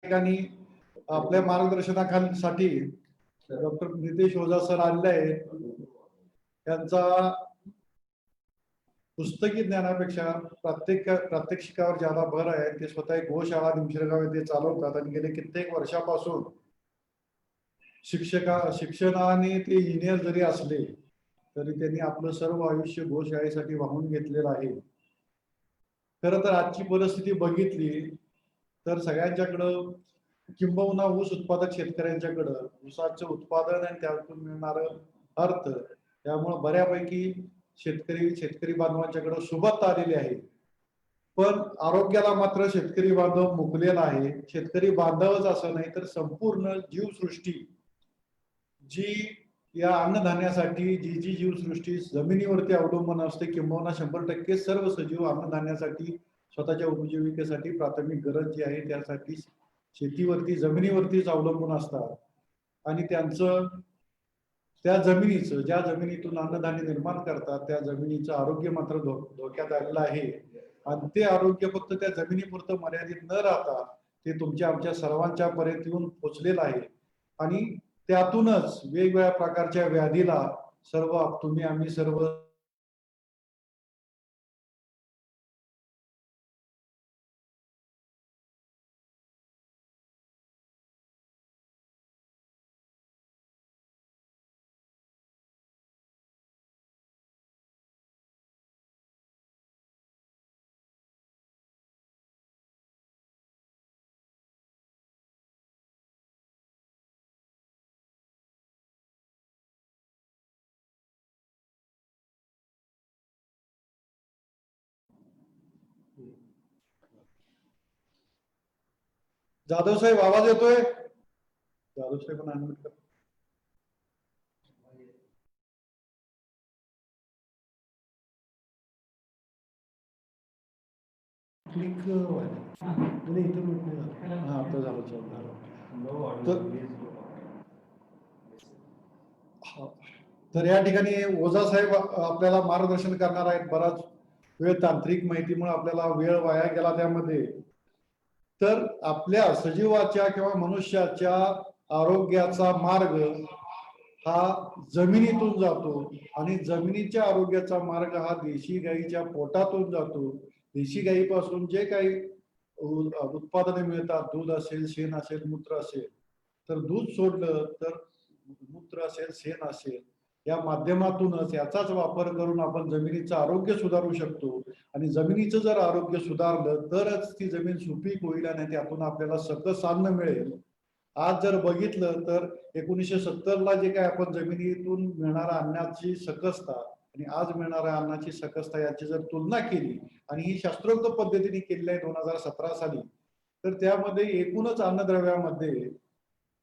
ठिकाणी आपल्या मार्गदर्शनासाठी डॉक्टर नितेश ओझा सर आलेले आहेत. त्यांचा पुस्तकी ज्ञानापेक्षा प्रात्यक्षिकावर ज्यादा भर आहे. ते स्वतः एक गोशाळा निमशिरगाव येथे चालवतात आणि गेले कित्येक वर्षापासून शिक्षणाने ते इंजिनियर जरी असले तरी त्यांनी आपलं सर्व आयुष्य गोशाळेसाठी वाहून घेतलेलं आहे. खरं तर आजची परिस्थिती बघितली तर सगळ्यांच्याकडं किंबहुना ऊस उत्पादक शेतकऱ्यांच्याकडं ऊसाचं उत्पादन आणि त्यातून मिळणारं अर्थ, त्यामुळे बऱ्यापैकी शेतकरी बांधवांच्याकडे सुबत्ता आलेली आहे. पण आरोग्याला मात्र शेतकरी बांधव मुकलेला आहे. शेतकरी बांधवच असं नाही तर संपूर्ण जीवसृष्टी जी या अन्नधान्यासाठी जी जीवसृष्टी जमिनीवरती अवलंबून असते, किंबहुना 100% सर्व सजीव अन्नधान्यासाठी स्वतःच्या उपजीविकेसाठी प्राथमिक गरज जी आहे त्यासाठी शेतीवरती जमिनीवरतीच अवलंबून असतात. आणि त्यांचं त्या जमिनीचं, ज्या जमिनीतून अन्नधान्य निर्माण करतात त्या जमिनीचं आरोग्य मात्र धोक्यात आलेलं आहे. आणि ते आरोग्य फक्त त्या जमिनीपुरतं मर्यादित न राहता ते तुमच्या आमच्या सर्वांच्या पर्यंत येऊन पोचलेलं आहे. आणि त्यातूनच वेगवेगळ्या प्रकारच्या व्याधीला आम्ही सर्व जाधव साहेब आवाज येतोय? जाधव साहेब पण अनम्यूट कर. तर या ठिकाणी ओझा साहेब आपल्याला मार्गदर्शन करणार आहेत. बराच वेळ तांत्रिक माहितीमुळे आपल्याला वेळ वाया गेला त्यामध्ये. तर आपल्या सजीवाच्या किंवा मनुष्याच्या आरोग्याचा मार्ग हा जमिनीतून जातो आणि जमिनीच्या आरोग्याचा मार्ग हा देशी गाईच्या पोटातून जातो. देशी गाईपासून जे काही उत्पादने मिळतात, दूध असेल, शेण असेल, मूत्र असेल, तर दूध सोडलं तर मूत्र असेल, शेण असेल, या माध्यमातूनच याचाच वापर करून आपण जमिनीचं आरोग्य सुधारू शकतो. आणि जमिनीचं जर आरोग्य सुधारलं तरच ती जमीन सुपीक होईल आणि त्यातून आपल्याला सकस अन्न मिळेल. आज जर बघितलं तर 1970ला जे काय आपण जमिनीतून मिळणाऱ्या अन्नाची सकसता आणि आज मिळणाऱ्या अन्नाची सकसता याची जर तुलना केली आणि ही शास्त्रोक्त पद्धतीने केलेली आहे 2017 साली, तर त्यामध्ये एकूणच अन्नद्रव्यामध्ये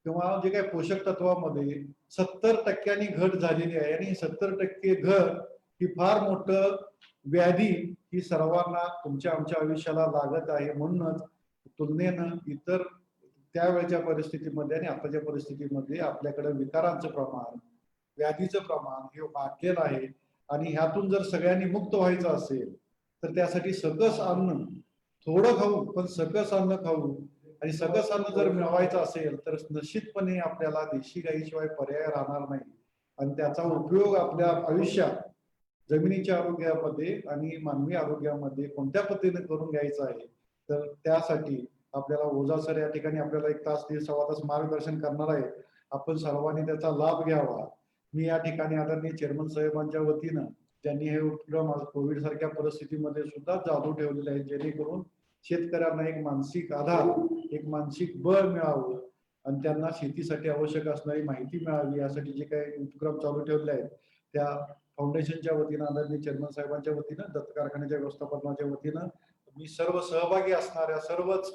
किंवा जे काही पोषक तत्वामध्ये 70% घट झालेली आहे. आणि 70% घट ही फार मोठं व्याधी ही सर्वांना तुमच्या आमच्या आयुष्याला लागत आहे. म्हणूनच तुलनेनं इतर त्यावेळच्या परिस्थितीमध्ये आणि आताच्या परिस्थितीमध्ये आपल्याकडे विकारांचं प्रमाण, व्याधीचं प्रमाण हे वाढलेलं आहे. आणि ह्यातून जर सगळ्यांनी मुक्त व्हायचं असेल तर त्यासाठी सकस अन्न, थोडं खाऊ पण सकस अन्न खाऊ, आणि सकस अन्न जर मिळवायचं असेल तर निश्चितपणे आपल्याला देशी गाईशिवाय पर्याय राहणार नाही. आणि त्याचा उपयोग आपल्या आयुष्यात जमिनीच्या आरोग्यामध्ये आणि मानवी आरोग्यामध्ये कोणत्या पद्धतीने करून घ्यायचं आहे, तर त्यासाठी आपल्याला ओझा सर या ठिकाणी आपल्याला 1 तास ते सव्वा तास मार्गदर्शन करणार आहे. आपण सर्वांनी त्याचा लाभ घ्यावा. मी या ठिकाणी आदरणीय चेअरमन साहेबांच्या वतीनं त्यांनी हे उपक्रम कोविड सारख्या परिस्थितीमध्ये सुद्धा चालू ठेवलेले आहे, जेणेकरून शेतकऱ्यांना एक मानसिक आधार, एक मानसिक बळ मिळावं आणि त्यांना शेतीसाठी आवश्यक असणारी माहिती मिळावी, यासाठी जे काही उपक्रम चालू ठेवले आहेत त्या फाउंडेशनच्या वतीनं, आदरणीय चेअरमन साहेबांच्या वतीनं, दत्त कारखान्याच्या व्यवस्थापनाच्या वतीनं मी सर्व सहभागी असणाऱ्या सर्वच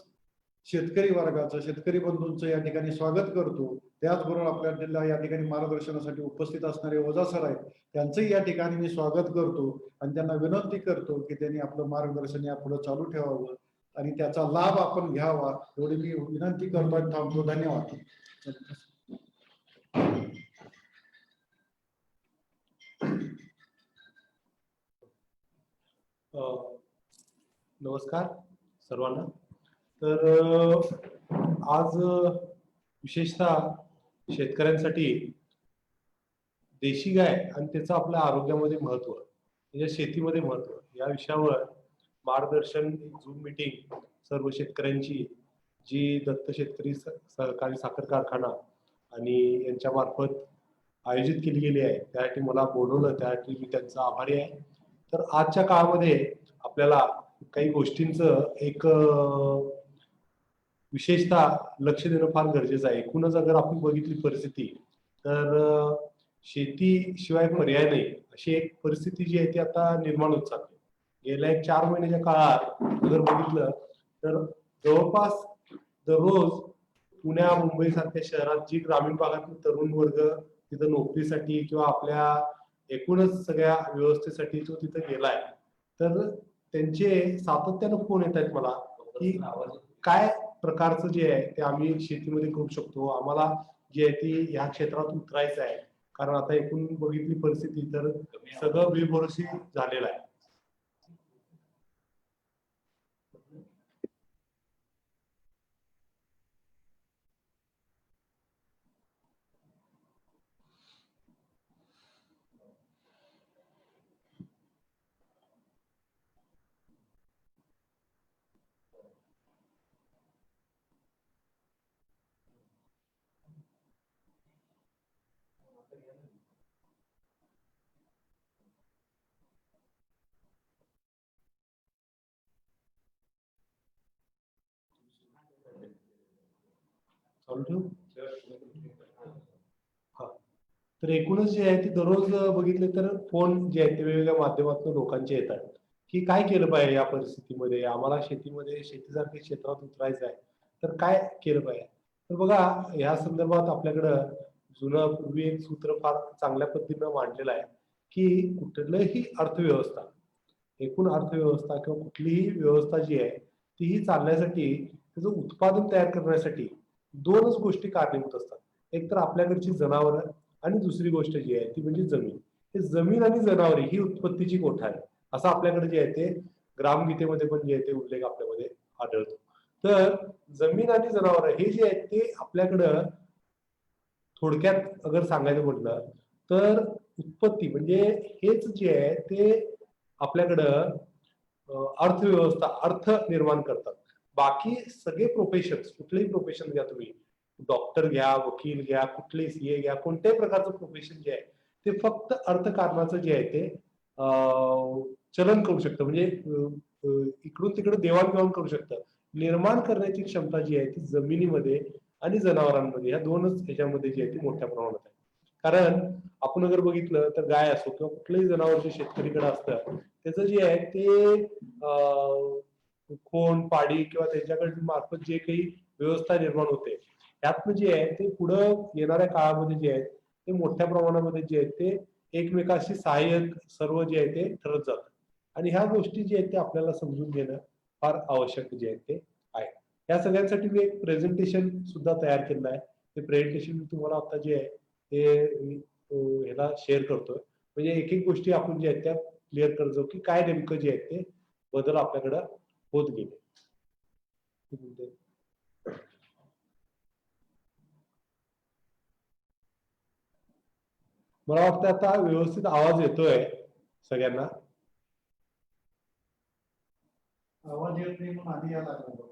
शेतकरी वर्गाचं, शेतकरी बंधूंचं या ठिकाणी स्वागत करतो. त्याचबरोबर आपल्या या ठिकाणी मार्गदर्शनासाठी उपस्थित असणारे ओझा सर आहेत, त्यांचंही या ठिकाणी मी स्वागत करतो आणि त्यांना विनंती करतो की त्यांनी आपलं मार्गदर्शन यापुढे चालू ठेवावं आणि त्याचा लाभ आपण घ्यावा, एवढी मी विनंती करतो आणि थांबतो. धन्यवाद. नमस्कार सर्वांना. तर आज विशेषतः शेतकऱ्यांसाठी देशी गाय आणि त्याचं आपल्या आरोग्यामध्ये महत्व, म्हणजे शेतीमध्ये महत्व, या विषयावर मार्गदर्शन झूम मीटिंग सर्व शेतकऱ्यांची जी दत्त शेतकरी सहकारी साखर कारखाना आणि यांच्या मार्फत आयोजित केली गेली आहे, त्यासाठी मला बोलवलं, त्यासाठी मी त्यांचा आभारी आहे. तर आजच्या काळामध्ये आपल्याला काही गोष्टींचं एक विशेषतः लक्ष देणं फार गरजेचं आहे. एकूणच अगर आपण बघितली परिस्थिती, तर शेतीशिवाय पर्याय नाही अशी एक परिस्थिती जी आहे ती आता निर्माण होत चालली. गेल्या एक 4 महिन्याच्या काळात जर बघितलं तर जवळपास दररोज पुण्या मुंबई सारख्या शहरात जी ग्रामीण भागातील तरुण वर्ग तिथं नोकरीसाठी किंवा आपल्या एकूणच सगळ्या व्यवस्थेसाठी तो तिथं गेलाय, तर त्यांचे सातत्यानं फोन येत आहेत मला की काय प्रकारचं जे आहे ते आम्ही शेतीमध्ये करू शकतो, आम्हाला जी आहे ती ह्या क्षेत्रात उतरायचं आहे. कारण आता एकूण बघितली परिस्थिती तर सगळं बेभरोशी झालेलं आहे. तर एकूणच जे आहे ते दररोज बघितले तर फोन जे आहेत ते वेगवेगळ्या माध्यमातून लोकांचे येतात की काय केलं पाहिजे या परिस्थितीमध्ये, आम्हाला शेतीमध्ये शेतीसारख्या क्षेत्रात उतरायचं आहे, तर काय केलं पाहिजे. तर बघा, या संदर्भात आपल्याकडं जुनं पूर्वी एक सूत्र फार चांगल्या पद्धतीनं मांडलेलं आहे की कुठलंही अर्थव्यवस्था, एकूण अर्थव्यवस्था किंवा कुठलीही व्यवस्था जी आहे तीही चालण्यासाठी, त्याचं उत्पादन तयार करण्यासाठी दोनच गोष्टी कारणीभूत असतात. एक तर आपल्याकडची जनावरं आणि दुसरी गोष्ट जी आहे ती म्हणजे जमीन. हे जमीन आणि जनावरे ही उत्पत्तीची कोठा आहे, असं आपल्याकडे जे आहे ते ग्रामगीतेमध्ये पण जे आहे ते उल्लेख आपल्यामध्ये आढळतो. तर जमीन आणि जनावरं हे जे आहेत ते आपल्याकडं थोडक्यात अगर सांगायचं म्हटलं तर उत्पत्ती म्हणजे हेच जे आहे ते आपल्याकडं अर्थव्यवस्था, अर्थ निर्माण करतात. बाकी सगळे प्रोफेशन, कुठलेही प्रोफेशन घ्या तुम्ही, डॉक्टर घ्या, वकील घ्या, कुठलेही सीए घ्या, कोणत्याही प्रकारचं प्रोफेशन जे आहे ते फक्त अर्थकारणाचं जे आहे ते चलन करू शकतं, म्हणजे इकडून तिकडे देवाणघेवाण करू शकतं. निर्माण करण्याची क्षमता जी आहे ती जमिनीमध्ये आणि जनावरांमध्ये, या दोनच ह्याच्यामध्ये जी आहे ती मोठ्या प्रमाणात आहे. कारण आपण जर बघितलं तर गाय असो किंवा कुठलंही जनावर जे शेतकरीकडे असतं, त्याचं जे आहे ते खोन पाडी किंवा त्यांच्याकडे मार्फत जे काही व्यवस्था निर्माण होते, त्यातनं जे आहे ते पुढं येणाऱ्या काळामध्ये जे आहे ते मोठ्या प्रमाणामध्ये जे आहे ते एकमेकाशी सहाय्यक सर्व जे आहे ते ठरत जातात. आणि ह्या गोष्टी जे आहेत ते आपल्याला समजून घेणं फार आवश्यक जे आहे ते आहे. या सगळ्यांसाठी मी एक प्रेझेंटेशन सुद्धा तयार केलं आहे. ते प्रेझेंटेशन मी तुम्हाला आता जे आहे ते ह्याला शेअर करतोय. म्हणजे एक एक गोष्टी आपण जे आहेत त्या क्लिअर करत जाऊ की काय नेमकं जे आहे ते बदल आपल्याकडं होत गेले. मला वाटतं आता व्यवस्थित आवाज येतोय सगळ्यांना. आवाज येत नाही म्हणून आधी यायला लागला.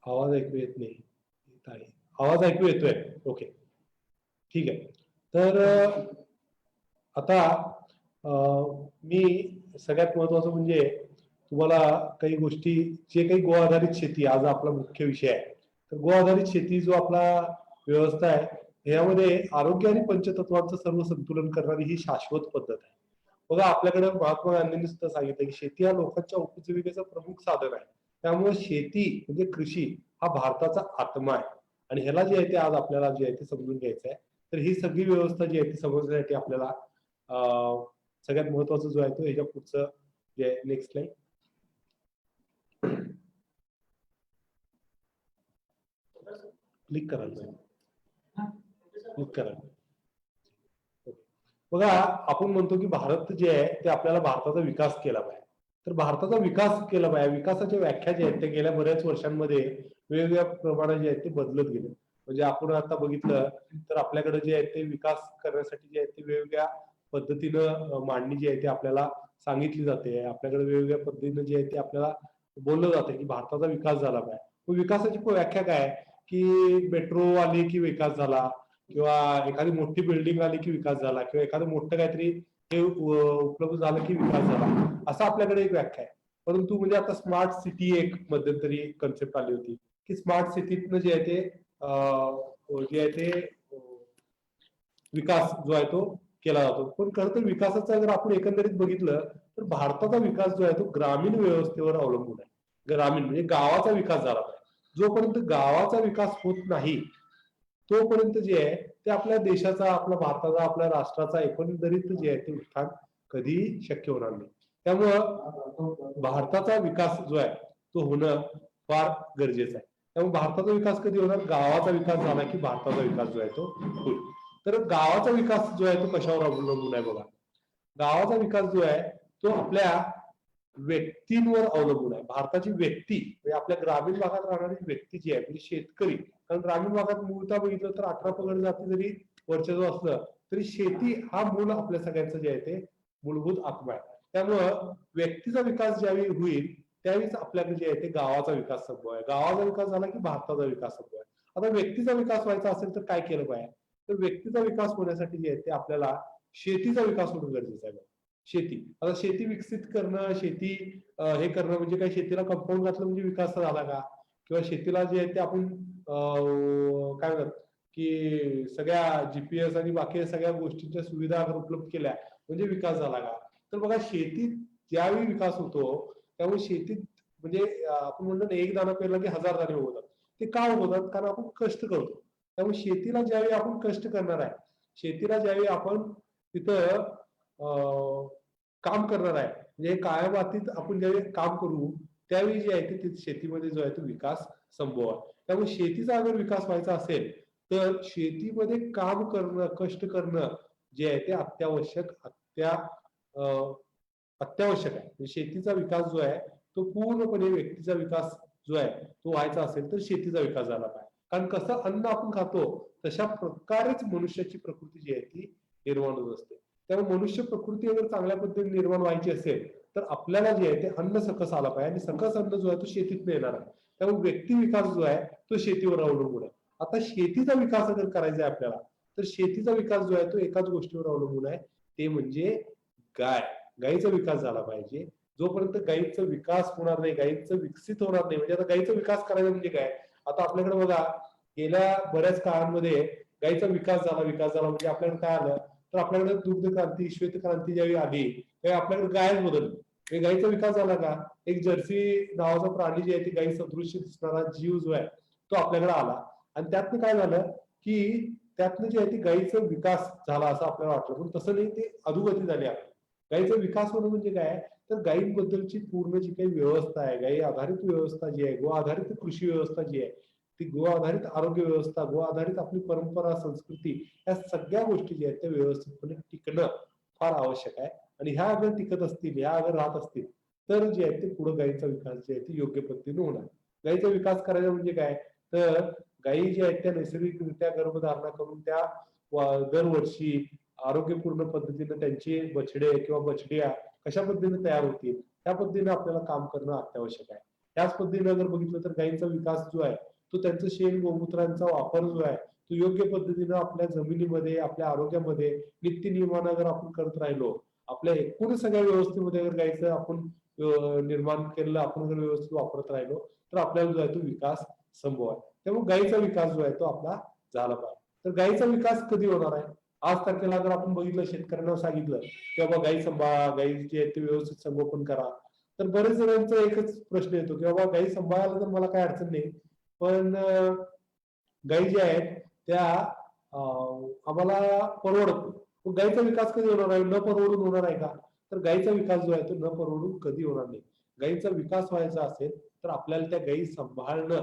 आवाज ऐकू येत नाही. आवाज ऐकू येतोय, ओके ठीक आहे. तर आता मी सगळ्यात महत्वाचं म्हणजे तुम्हाला काही गोष्टी, जे काही गो आधारित शेती आज आपला मुख्य विषय आहे, तर गो आधारित शेती जो आपला व्यवस्था आहे यामध्ये आरोग्य आणि पंचतत्वाचं सर्व संतुलन करणारी ही शाश्वत पद्धत आहे. बघा, आपल्याकडे महात्मा गांधींनी सुद्धा सांगितलं की शेती हा लोकांच्या उपजीविकेचं प्रमुख साधन आहे. त्यामुळे शेती म्हणजे कृषी हा भारताचा आत्मा आहे. आणि ह्याला जे आहे ते आज आपल्याला जे आहे ते समजून घ्यायचं आहे. तर ही सगळी व्यवस्था जी आहे ती समजण्यासाठी आपल्याला सगळ्यात महत्वाचं जो आहे तो ह्याच्या पुढचं जे नेक्स्ट स्लाइड. क्लिक करायला क्लिक करा. बघा, आपण म्हणतो की भारत जे आहे ते आपल्याला भारताचा विकास केला पाहिजे. तर भारताचा विकास केला पाहिजे, विकासाच्या व्याख्या ज्या आहेत ते गेल्या बऱ्याच वर्षांमध्ये वेगवेगळ्या प्रमाणात जे आहेत ते बदलत गेले. म्हणजे आपण आता बघितलं तर आपल्याकडे जे आहे ते विकास करण्यासाठी जे आहे ते वेगवेगळ्या पद्धतीनं मांडणी जी आहे ते आपल्याला सांगितली जाते. आपल्याकडे वेगवेगळ्या पद्धतीनं जे आहे ते आपल्याला बोललं जातं की भारताचा विकास झाला पाहिजे. मग विकासाची व्याख्या काय की मेट्रो आली की विकास झाला, किंवा एखादी मोठी बिल्डिंग आली की विकास झाला, किंवा एखादं मोठं काहीतरी हे उपलब्ध झालं की विकास झाला, असं आपल्याकडे एक व्याख्या आहे. परंतु म्हणजे आता स्मार्ट सिटी एक मध्यंतरी कन्सेप्ट आली होती की स्मार्ट सिटीतनं जे आहे ते जे आहे ते विकास जो आहे तो केला जातो. पण खरं तर विकासाचा जर आपण एकंदरीत बघितलं तर भारताचा विकास जो आहे तो ग्रामीण व्यवस्थेवर अवलंबून आहे. ग्रामीण म्हणजे गावाचा विकास झाला पाहिजे. जोपर्यंत गावाचा विकास होत नाही तोपर्यंत जे आहे ते आपल्या देशाचा, आपल्या भारताचा, आपल्या राष्ट्राचा एकंदरीत जे आहे ते उत्थान कधी शक्य होणार नाही. त्यामुळं भारताचा विकास जो आहे तो होणं फार गरजेचं आहे. त्यामुळे भारताचा विकास कधी होणार, गावाचा विकास झाला की भारताचा विकास जो आहे तो होईल. तर गावाचा विकास जो आहे तो कशावर अवलंबून आहे बघा. गावाचा विकास जो आहे तो आपल्या व्यक्तींवर अवलंबून आहे. भारताची व्यक्ती म्हणजे आपल्या ग्रामीण भागात राहणारी व्यक्ती जी आहे म्हणजे शेतकरी, कारण ग्रामीण भागात मूळतः बघितलं तर 18 पगड जाती जरी वर्चस्व असलं तरी शेती हा मूळ आपल्या सगळ्यांचं जे आहे ते मूलभूत आत्मा आहे. त्यामुळं व्यक्तीचा विकास ज्यावेळी होईल त्यावेळीच आपल्याकडे जे आहे ते गावाचा विकास संभव आहे. गावाचा विकास झाला की भारताचा विकास संभव आहे. आता व्यक्तीचा विकास व्हायचा असेल तर काय केलं पाहिजे, तर व्यक्तीचा विकास होण्यासाठी जे आहे ते आपल्याला शेतीचा विकास होणं गरजेचं आहे. शेती, आता शेती विकसित करणं, शेती हे करणं म्हणजे काय, शेतीला कंपाऊंड घातलं म्हणजे विकास झाला का, किंवा शेतीला जे आहे ते आपण काय म्हणतात की सगळ्या जीपीएस आणि बाकी सगळ्या गोष्टींच्या सुविधा उपलब्ध केल्या म्हणजे विकास झाला का. तर बघा, शेतीत ज्यावेळी विकास होतो त्यामुळे शेतीत म्हणजे आपण म्हणतो ना, एक दाणा पेरला की 1000 दाणे उगवतात. ते का उगवतात, कारण आपण कष्ट करतो. त्यामुळे शेतीला ज्यावेळी आपण कष्ट करणार आहे, शेतीला ज्यावेळी आपण तिथं काम करणार आहे म्हणजे काळ्या मातीत आपण ज्यावेळी काम करू त्यावेळी जे आहे ते शेतीमध्ये जो आहे तो विकास संभव आहे. त्यामुळे शेतीचा अगर विकास व्हायचा असेल तर शेतीमध्ये काम करणं, कष्ट करणं जे आहे ते अत्यावश्यक अत्यावश्यक आहे. म्हणजे शेतीचा विकास जो आहे तो पूर्णपणे व्यक्तीचा विकास जो आहे तो व्हायचा असेल तर शेतीचा विकास झाला पाहिजे. कारण कसं अन्न आपण खातो तशा प्रकारेच मनुष्याची प्रकृती जी आहे ती निर्माण होत असते. त्यामुळे मनुष्य प्रकृती अगर चांगल्या पद्धतीने निर्माण व्हायची असेल तर आपल्याला जे आहे ते अन्न सकस आला पाहिजे, आणि सकस अन्न जो आहे तो शेतीतून येणार आहे. त्यामुळे व्यक्ती विकास जो आहे तो शेतीवर अवलंबून आहे. आता शेतीचा विकास अगर करायचा आहे आपल्याला तर शेतीचा विकास जो आहे तो एकाच गोष्टीवर अवलंबून आहे, ते म्हणजे गाय. गायीचा विकास झाला पाहिजे. जोपर्यंत गायीचा विकास होणार नाही, गायीचं विकसित होणार नाही, म्हणजे आता गायीचा विकास करायचा म्हणजे काय, आता आपल्याकडे बघा गेल्या बऱ्याच काळामध्ये गायीचा विकास झाला म्हणजे आपल्याकडे काय आलं, तर आपल्याकडे दुग्ध क्रांती, श्वेत क्रांती ज्यावेळी आली त्यावेळी आपल्याकडे गायच बदलली. गायीचा विकास झाला का, एक जर्सी नावाचा प्राणी जे आहे ते गायी सदृश्य दिसणारा जीव जो आहे तो आपल्याकडे आला, आणि त्यातनं काय झालं की त्यातनं जे आहे ते गायीचा विकास झाला असं आपल्याला वाटलं, पण तसं नाही, ते अधोगती झाली आपली. गायीचा विकास होणं म्हणजे काय, तर गायींबद्दलची पूर्ण जी काही व्यवस्था आहे, गायी आधारित व्यवस्था जी आहे, गो आधारित कृषी व्यवस्था जी आहे, ती गो आधारित आरोग्य व्यवस्था, गो आधारित आपली परंपरा, संस्कृती, या सगळ्या गोष्टी ज्या आहेत त्या व्यवस्थितपणे टिकणं फार आवश्यक आहे. आणि ह्या अगर टिकत असतील, ह्या अगर राहत असतील तर जे आहे ते पुढे गायीचा विकास जे आहे ते योग्य पद्धतीने होणार. गायीचा विकास करायचा म्हणजे काय, तर गायी ज्या आहेत त्या नैसर्गिकरित्या गर्भधारणा करून त्या दरवर्षी आरोग्यपूर्ण पद्धतीने त्यांचे बछडे किंवा बछड्या कशा पद्धतीने तयार होतील त्या पद्धतीने आपल्याला काम करणं अत्यावश्यक आहे. त्याच पद्धतीने जर बघितलं तर गायींचा विकास जो आहे तो त्यांचं शेण गोमूत्रांचा वापर जो आहे तो योग्य पद्धतीने आपल्या जमिनीमध्ये, आपल्या आरोग्यामध्ये नित्य नियमानं जर आपण करत राहिलो, आपल्या एकूण सगळ्या व्यवस्थेमध्ये जर गायीचं आपण निर्माण केलेलं आपण जर व्यवस्थित वापरत राहिलो तर आपल्याला जो आहे तो विकास संभव आहे. त्यामुळे गायीचा विकास जो आहे तो आपला झाला पाहिजे. तर गायीचा विकास कधी होणार आहे, आज तारखेला जर आपण बघितलं, शेतकऱ्यांना सांगितलं की बाबा गायी सांभाळा, गायी जे आहे ते व्यवस्थित संगोपन करा, तर बरेच जणांचा एकच प्रश्न येतो की बाबा गायी सांभाळायला तर मला काय अडचण नाही, पण गायी ज्या आहेत त्या आम्हाला परवडत नाही. गायीचा विकास कधी होणार आहे, न परवडून होणार आहे का, तर गायीचा विकास जो आहे तो न परवडून कधी होणार नाही. गायीचा विकास व्हायचा असेल तर आपल्याला त्या गायी सांभाळणं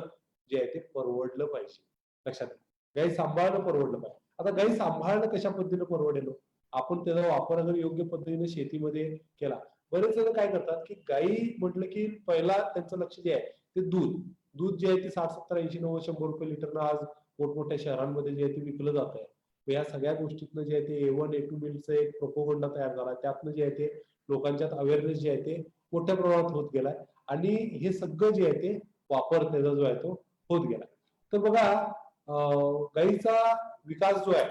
जे आहे ते परवडलं पाहिजे. लक्षात घ्या. गायी सांभाळणं परवडलं पाहिजे. आता गायी सांभाळणं कशा पद्धतीने परवडेल हो? आपण त्याचा वापर अगर योग्य पद्धतीने शेतीमध्ये केला. बरेच जण काय करतात की गायी म्हटलं की पहिला त्यांचं लक्ष जे आहे ते दूध जे आहे ते 60, 70, 80, 90, 100 रुपये लिटरनं आज मोठमोठ्या शहरांमध्ये जे आहे ते विकलं जात आहे. या सगळ्या गोष्टीतनं जे आहे ते A1, A2 मिल्कचं एक प्रोपोगंडा तयार झाला. त्यातनं जे आहे ते लोकांच्यात अवेअरनेस जे आहे ते मोठ्या प्रमाणात होत गेलाय आणि हे सगळं जे आहे ते वापर त्याचा जो आहे तो होत गेला. तर बघा गायीचा विकास जो आहे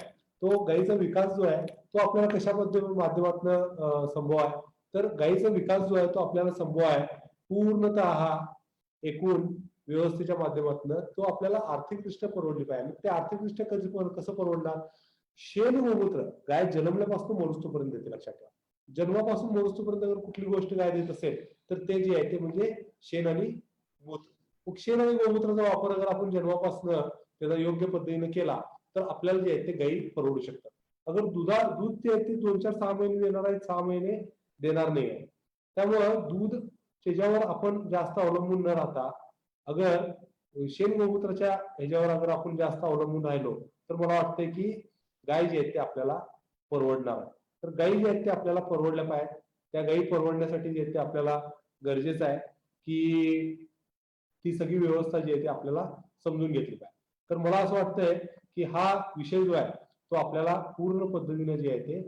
गायीचा विकास जो आहे तो आपल्याला कशा माध्यमातून संभव आहे. तर गायीचा विकास जो आहे तो आपल्याला संभव आहे पूर्णतः एकूण व्यवस्थेच्या माध्यमातून तो आपल्याला आर्थिकदृष्ट्या परवडली पाहिजे. ते आर्थिकदृष्ट्या कसं परवडणार? शेण गोमूत्र गाय जन्मल्यापासून मरुस्तोपर्यंत देते. लक्षात ठेवा. जन्मापासून मरुस्तोपर्यंत जर कुठली गोष्ट गाय देत असेल तर ते जे आहे ते म्हणजे शेण आणि मूत्र. शेण आणि गोमूत्राचा वापर अगर आपण जन्मापासून त्याचा योग्य पद्धतीने केला तर आपल्याला जे आहे ते गायी परवडू शकतात. अगर दूध जे आहे ते 2-4, 6 महिने देणार आहे, 6 महिने देणार नाही आहे. त्यामुळं दूध त्याच्यावर आपण जास्त अवलंबून न राहता अगर शेण गोमूत्राच्या ह्याच्यावर अगर आपण जास्त अवलंबून राहिलो तर मला वाटतंय की गाय जे आहेत ते आपल्याला परवडणार आहे. तर गायी जे आहेत ते आपल्याला परवडल्या पाहिजे. त्या गायी परवडण्यासाठी जे आहे ते आपल्याला गरजेचं आहे की ती सगळी व्यवस्था जी आहे ती आपल्याला समजून घेतली पाहिजे. तर मला असं वाटतंय की हा विषय जो आहे तो आपल्याला पूर्ण पद्धतीने जे आहे ते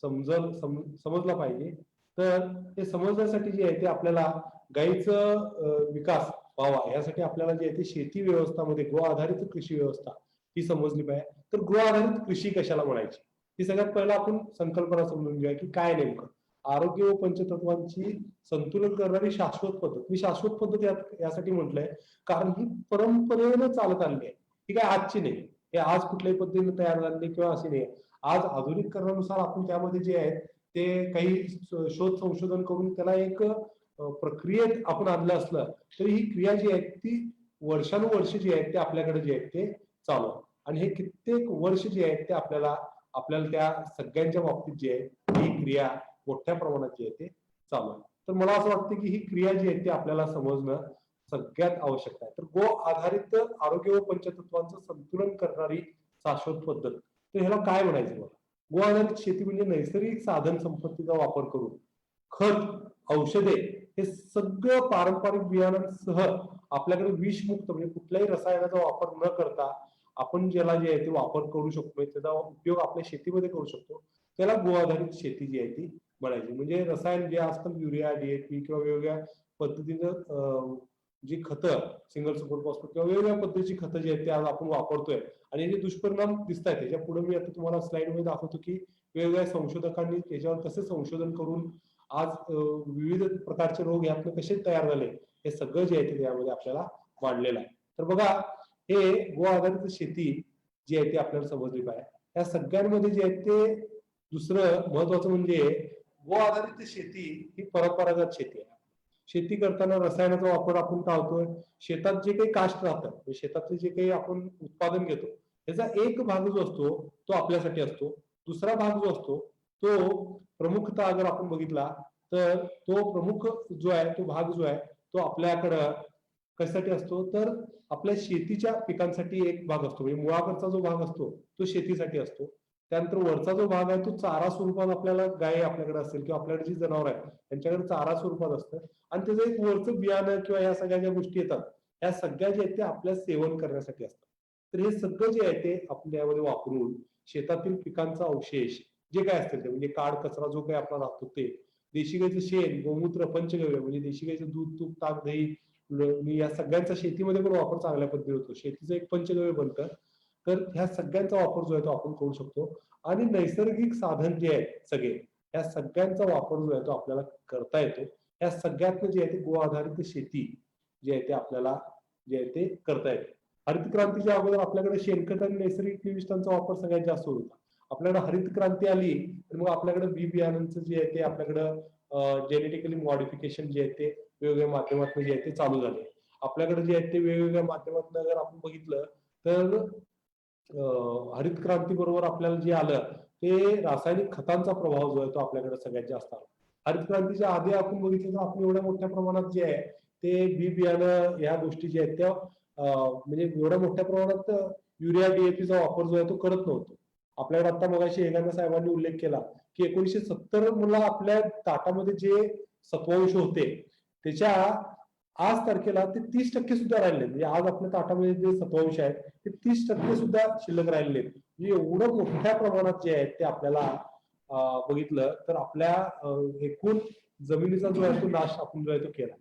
समजला पाहिजे. तर ते समजण्यासाठी जे आहे ते आपल्याला गायीचं विकास व्हावा यासाठी आपल्याला जे आहे ते शेती व्यवस्थामध्ये गो आधारित कृषी व्यवस्था ही समजली पाहिजे. तर गो आधारित कृषी कशाला म्हणायची ही सगळ्यात पहिला आपण संकल्पना समजून घेऊया की काय नेमकं आरोग्य व पंचतत्वांची संतुलन करणारी शाश्वत पद्धत. मी शाश्वत पद्धत यासाठी म्हटलंय कारण ही परंपरेनं चालत आली आहे. ही काय आजची नाही. हे आज कुठल्याही पद्धतीने तयार झालेली किंवा अशी नाही. आज आधुनिकरणानुसार आपण त्यामध्ये जे आहे ते काही शोध संशोधन करून त्याला एक प्रक्रियेत आपण आणलं असलं तरी ही क्रिया जी आहे ती वर्षानुवर्ष जी आहेत ते आपल्याकडे जे आहेत ते चालू आहे. आणि हे कित्येक वर्ष जे आहेत ते आपल्याला त्या सगळ्यांच्या बाबतीत जे आहे ही क्रिया मोठ्या प्रमाणात जी आहे ते चालू आहे. तर मला असं वाटतं की ही क्रिया जी आहे ती आपल्याला समजणं सगळ्यात आवश्यक आहे. तर गो आधारित आरोग्य व पंचतत्वांचं संतुलन करणारी शाश्वत पद्धत. तर ह्याला काय म्हणायचं मला? गो आधारित शेती म्हणजे नैसर्गिक साधन संपत्तीचा वापर करून खत, औषधे हे सगळं पारंपरिक बियाणांसह आपल्याकडे विषमुक्त म्हणजे कुठल्याही रसायनाचा वापर न करता आपण ज्याला जे आहे ते वापर करू शकतो त्याचा उपयोग आपल्या शेतीमध्ये करू शकतो त्याला गो आधारित शेती जी आहे ती म्हणायची. म्हणजे रसायन जे असतात युरिया, DAP किंवा वेगवेगळ्या पद्धतीनं जी खतं सिंगल सुपर फॉस्फेट किंवा वेगवेगळ्या पद्धतीची खतं जी आहेत ते आज आपण वापरतोय आणि याचे दुष्परिणाम दिसत आहेत. त्याच्या पुढे मी आता तुम्हाला स्लाइड मध्ये दाखवतो की वेगवेगळ्या संशोधकांनी त्याच्यावर कसे संशोधन करून आज विविध प्रकारचे रोग यातनं कसे तयार झाले हे सगळं जे आहे ते यामध्ये आपल्याला मांडलेलं आहे. तर बघा हे गो आधारित शेती जी आहे ती आपल्याला समजली पाहिजे. या सगळ्यांमध्ये जे आहे ते दुसरं महत्वाचं म्हणजे गो आधारित शेती ही परंपरागत शेती आहे. शेती करताना रसायनाचा वापर आपण टाळतोय. शेतात जे काही काष्ट राहतं शेतातले जे काही आपण उत्पादन घेतो त्याचा एक भाग जो असतो तो आपल्यासाठी असतो. दुसरा भाग जो असतो तो प्रमुखतः अगर आपण बघितला तर तो प्रमुख जो आहे तो भाग जो आहे तो आपल्याकडं कशासाठी असतो तर आपल्या शेतीच्या पिकांसाठी एक भाग असतो. म्हणजे मुळाकडचा जो भाग असतो तो शेतीसाठी असतो. त्यानंतर वरचा जो भाग आहे तो चारा स्वरूपात आपल्याला गाय आपल्याकडे असेल किंवा आपल्याकडे जी जनावर आहेत त्यांच्याकडे चारा स्वरूपात असतं आणि त्याचं एक वरचं बियाणं किंवा या सगळ्या ज्या गोष्टी येतात या सगळ्या जे आहेत ते आपल्या सेवन करण्यासाठी असतात. तर हे सगळं जे आहे ते आपल्यामध्ये वापरून शेतातील पिकांचा अवशेष जे काय असतील ते म्हणजे काड कचरा जो काही आपला राहतो ते देशी गाईचं शेण, गोमूत्र, पंचगव्य म्हणजे देशी गाईचं दूध, तूप, ताक, दही या सगळ्यांचा शेतीमध्ये पण वापर चांगल्या पद्धतीने होतो. शेतीचं एक पंचगव्य बनतं. तर ह्या सगळ्यांचा वापर जो आहे तो आपण करू शकतो आणि नैसर्गिक साधन जे आहेत सगळे या सगळ्यांचा वापर जो आहे तो आपल्याला करता येतो. या सगळ्यातनं जे आहे ते गो आधारित शेती जे आहे ते आपल्याला जे आहे ते करता येते. हरित क्रांतीच्या अगोदर आपल्याकडे शेणखत आणि नैसर्गिक निविष्ठांचा वापर सगळ्यात जास्त होता. आपल्याकडे हरित क्रांती आली तर मग आपल्याकडे बी बियाणांचं जे आहे ते आपल्याकडं जेनेटिकली मॉडिफिकेशन जे आहे ते वेगवेगळ्या माध्यमातून जे आहे ते चालू झाले. आपल्याकडे जे आहे ते वेगवेगळ्या माध्यमातून जर आपण बघितलं तर हरित क्रांती बरोबर आपल्याला जे आलं ते रासायनिक खतांचा प्रभाव जो आहे तो आपल्याकडे सगळ्यात जास्त आला. हरित क्रांतीच्या आधी आपण बघितलं तर आपण एवढ्या मोठ्या प्रमाणात जे आहे ते बी बियाणं ह्या गोष्टी ज्या आहेत त्या म्हणजे एवढ्या मोठ्या प्रमाणात युरिया डीएपीचा वापर जो आहे तो करत नव्हतो. आपल्याकडे आता मगाशी हेगांना साहेबांनी उल्लेख केला की 1970 ला आपल्या ताटामध्ये जे सत्वांश होते त्याच्या आज तारखेला ते 30% सुद्धा राहिले. म्हणजे आज आपल्या ताटामध्ये जे सत्वांश आहेत ते 30% सुद्धा शिल्लक राहिलेले. म्हणजे एवढं मोठ्या प्रमाणात जे आहेत ते आपल्याला बघितलं तर आपल्या एकूण जमिनीचा जो आहे तो नाश आपण जो आहे तो केला.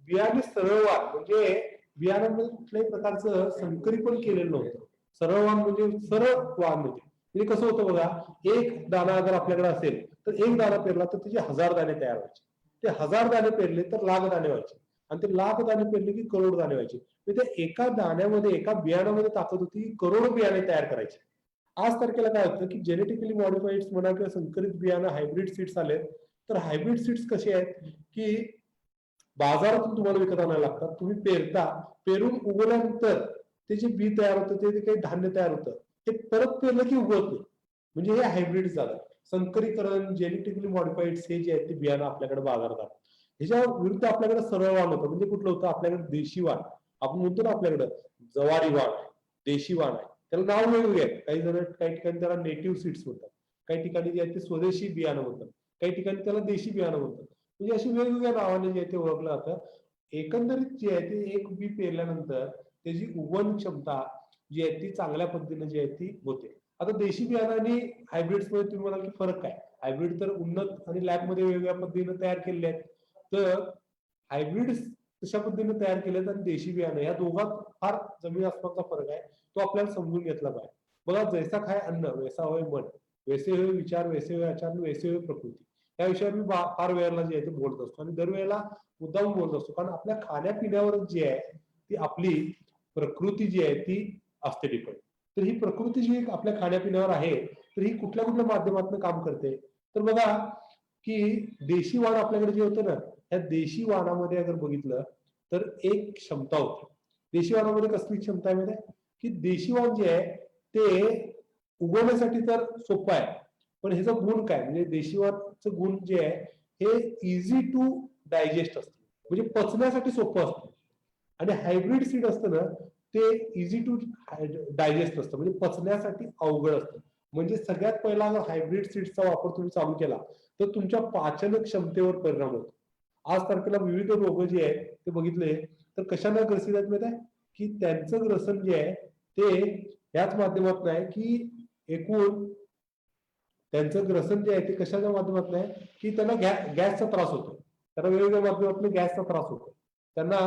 बियाणे सरळवाण म्हणजे बियाणामध्ये कुठल्याही प्रकारचं संकरीकरण केलेलं नव्हतं. सरळवाण म्हणजे सरळ वाण होते. म्हणजे कसं होतं बघा, एक दाणा अगर आपल्याकडे असेल तर एक दाणा पेरला तर त्याचे 1000 दाणे तयार व्हायचे. ते 1000 दाणे पेरले तर लाख दाणे व्हायचे आणि ते लाख दाणे पेरले की करोड दाणे व्हायचे. म्हणजे एका दाण्यामध्ये एका बियाणामध्ये ताकद होती करोड बियाणे तयार करायचे. आज तारखेला काय होतं की जेनेटिकली मॉडिफाईड म्हणा किंवा संकरित बियाणं हायब्रिड सीड्स आले. तर हायब्रिड सीड्स कसे आहेत की बाजारातून तुम्हाला विकत आणायला लागतात. तुम्ही पेरता, पेरून उगवल्यानंतर ते जे बी तयार होतं ते काही धान्य तयार होतं ते परत पेरलं की उगवत नाही. म्हणजे हे हायब्रिड झालं. संकरीकरण जेनेटिकली मॉडिफाईड हे जे आहेत ते बियाणं आपल्याकडे बाजारात आलं. ह्याच्या विरुद्ध आपल्याकडे सरळ वाण होतं. म्हणजे कुठलं होतं आपल्याकडे देशी वाण. आपण म्हणतो ना आपल्याकडे जवारी वाण आहे, देशी वाण आहे. त्याला नाव वेगवेगळे आहेत. काही जण काही ठिकाणी त्याला नेटिव्ह सीड्स म्हणतात, काही ठिकाणी जे आहे ते स्वदेशी बियाणं म्हणतात, काही ठिकाणी त्याला देशी बियाणं म्हणतात. म्हणजे अशी वेगवेगळ्या नावाने जे आहे ते ओळखलं जातं. एकंदरीत जे आहे ते एक बी पेरल्यानंतर त्याची उगवण क्षमता जी आहे ती चांगल्या पद्धतीने जी आहे ती होते. आता देशी बियाणं आणि हायब्रिड मध्ये तुम्ही म्हणाल की फरक काय? हायब्रिड तर उन्नत आणि लॅबमध्ये वेगवेगळ्या पद्धतीने तयार केलेले आहेत. तर हायब्रिड कशा पद्धतीने तयार केलेत आणि देशी बियाणं या दोघात फार जमीन आसमानचा फरक आहे. तो आपल्याला समजून घेतला पाहिजे. बघा, जैसा खाय अन्न वैसा होय मन, वैसे होय विचार वैसे होय आचार वैसे होय प्रकृती. या विषयावर मी फार वेळेला जे आहे ते बोलत असतो आणि दरवेळेला मुद्दाम बोलत असतो. कारण आपल्या खाण्यापिण्यावर जी आहे ती आपली प्रकृती जी आहे ती असते डिपेंड. तर ही प्रकृती जी आपल्या खाण्यापिण्यावर आहे तर ही कुठल्या कुठल्या माध्यमातून काम करते. तर बघा की देशी वाण आपल्याकडे जे होतं ना, त्या देशी वाणामध्ये अगर बघितलं तर एक क्षमता होती. देशी वाणामध्ये कसली क्षमता आहे माहिती आहे की देशी वाण जे आहे ते उगवण्यासाठी तर सोपं आहे, पण ह्याचा गुण काय म्हणजे देशी वाणचं गुण जे आहे हे इझी टू डायजेस्ट असतं. म्हणजे पचण्यासाठी सोपं असतं. आणि हायब्रिड सीड असतं ना ते इझी टू डायजेस्ट असतं, म्हणजे पचण्यासाठी अवघड असतं. म्हणजे सगळ्यात पहिला जर हायब्रिड सीड्सचा वापर तुम्ही चालू केला तर तुमच्या पाचन क्षमतेवर परिणाम होतो. आज तारखेला विविध रोग जे आहेत ते बघितले तर कशाने ग्रसित आहेत माहिती आहे की त्यांचं ग्रसन जे आहे ते याच माध्यमातून आहे की एकूण त्यांचं ग्रसन जे आहे ते कशाच्या माध्यमातून आहे की त्यांना गॅसचा त्रास होतो. त्यांना वेगवेगळ्या माध्यमातून गॅसचा त्रास होतो. त्यांना